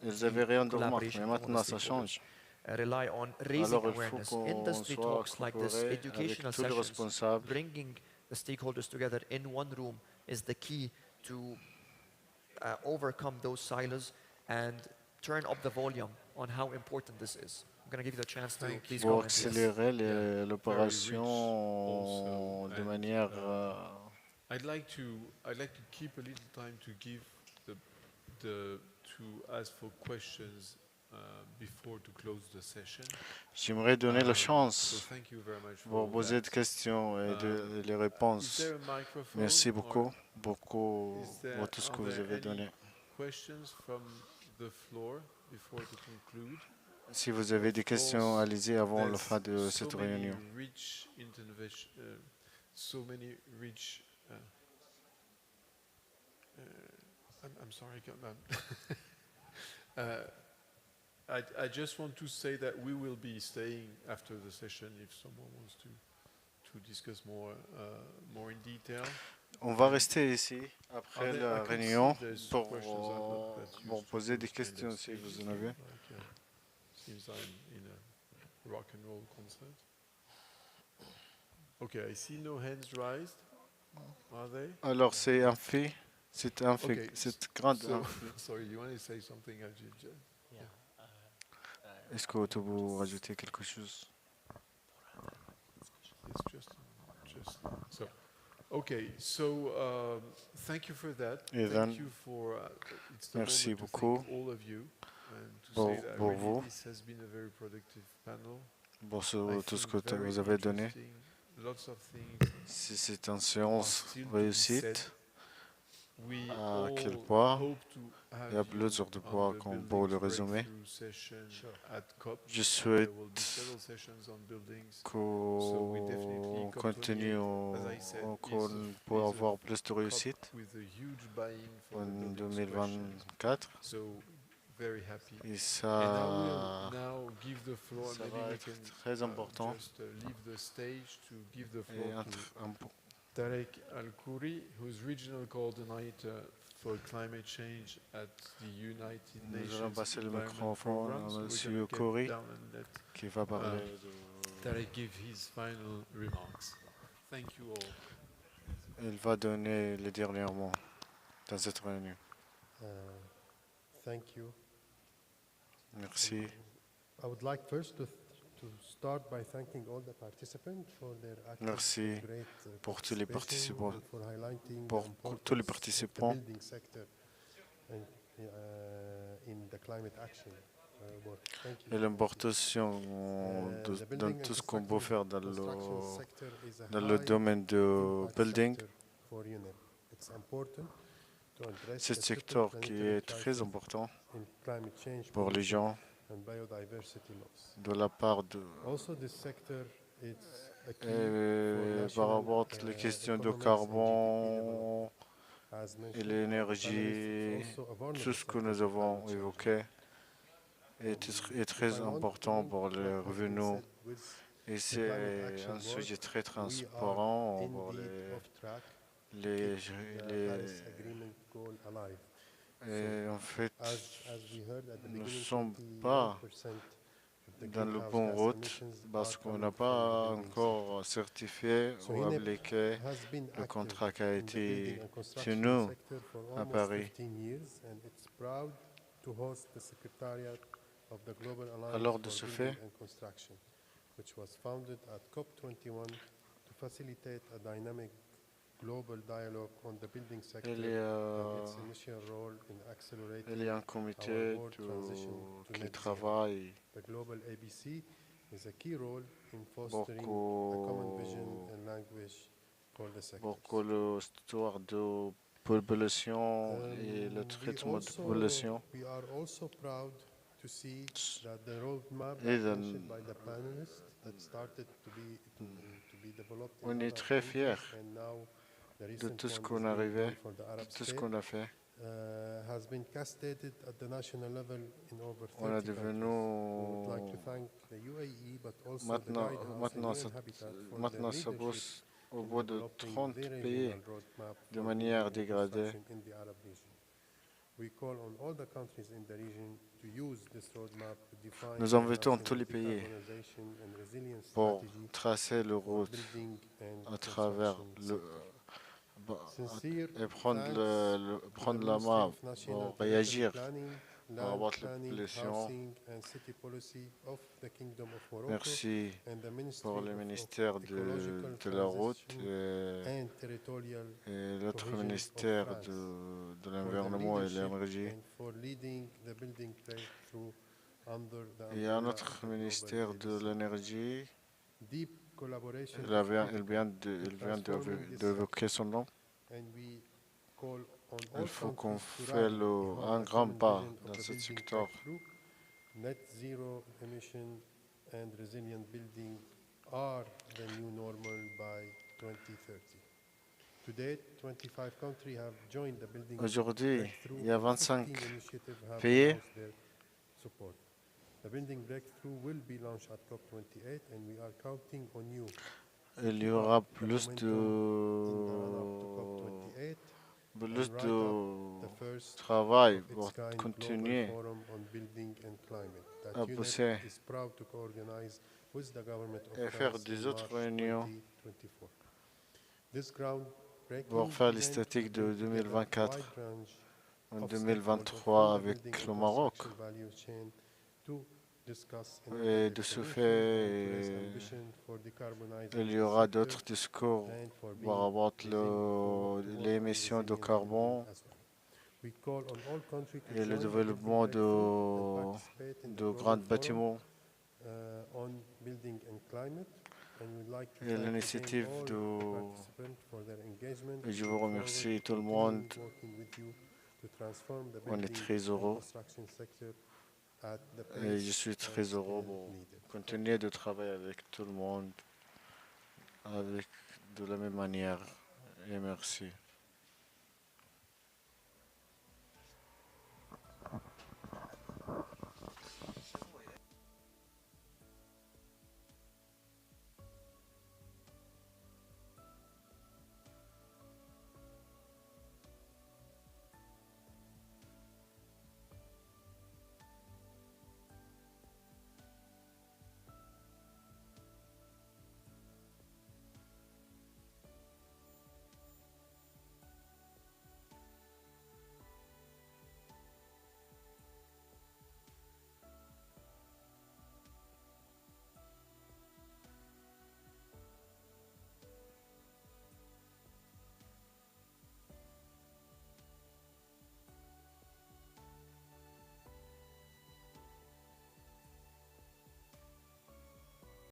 ils n'avaient rien de remarque, mais maintenant ça change. rely on raising awareness. Industry talks like this, educational sessions, bringing the stakeholders together in one room is the key to overcome those silos and turn up the volume on how important this is. I'm going to give you the chance to please Pour comment. accélérer l'opération de manière I'd like to keep a little time to give to ask for questions before to close the session. J'aimerais donner la chance pour poser des questions et les réponses. Merci beaucoup pour tout ce que vous avez donné. Questions from the floor before to conclude? Si vous avez des questions, allez-y avant la fin de cette réunion. So many rich. I'm sorry, I just want to say that we will be staying after the session if someone wants to discuss more in detail. On va rester ici après la réunion pour poser des questions si vous en avez. Seems I'm in a rock and roll concert. Okay, I see no hands raised. Are they? Alors c'est un fait, c'est grand. Sorry, you want to say something, Ajit? Yeah. Est-ce que vous rajoutez quelque chose? It's just so. Okay, so thank you for that. Thank you for. It's the Merci moment beaucoup. To thank all of you and to say that pour really vous. This has been a very productive panel. Pour tout ce que vous avez donné. Si c'est une séance réussite, à quel point il y a plusieurs de points pour le résumer. Je souhaite qu'on continue pour avoir plus de réussite en 2024. Et ça va être très important. Tarek Al-Khouri, who's regional coordinator for climate change at the United Nations. Nous allons passer le microphone à M. Khouri qui va parler. Tarek give his final remarks. Thank you all. Il va donner les derniers mots dans cette réunion. Thank you. Merci. I would like first to start by thanking all the participants for their active Merci great pour tous les participants. for highlighting Pour tous les participants. The building sector and, in the climate action work. Thank you. Et l'importance dans tout ce qu'on peut faire dans le domaine du building. C'est un secteur qui est très important pour les gens de la part de par rapport aux questions de carbone et l'énergie, tout ce que nous avons évoqué est très important pour les revenus et c'est un sujet très transparent pour et en fait, nous ne sommes pas dans le bon route parce qu'on n'a pas encore certifié ou appliqué le contrat qui a été chez nous à Paris. Alors de ce fait, il y a un comité qui travaille pour que l'histoire de population et le traitement de population on est très fiers de tout ce qu'on arrivait, de tout ce qu'on a fait. On est devenu maintenant ça pousse au bout de 30 pays de manière dégradée. Nous invitons tous les pays pour tracer le route à travers et prendre la main pour réagir par rapport à la pollution. Merci pour le ministère de la route et l'autre ministère de l'environnement et de l'énergie. Il y a un autre ministère de l'énergie. Il vient d'évoquer son nom. Il faut qu'on fasse un grand pas dans ce secteur. Net zero emission and resilient building are the new normal by 2030. To date, 25 countries have joined the building. Aujourd'hui, il y a 25 pays. Support. The building breakthrough will be launched at COP28 and we are counting on you. Il y aura plus de travail pour continuer à pousser et faire des autres réunions pour faire les statistiques de 2024 en 2023 avec le Maroc. Et de ce fait, il y aura d'autres discours par rapport à l'émission de carbone et le développement de grands bâtiments et l'initiative et je vous remercie tout le monde. On est très heureux. Et je suis très heureux pour continuer de travailler avec tout le monde de la même manière. Et merci.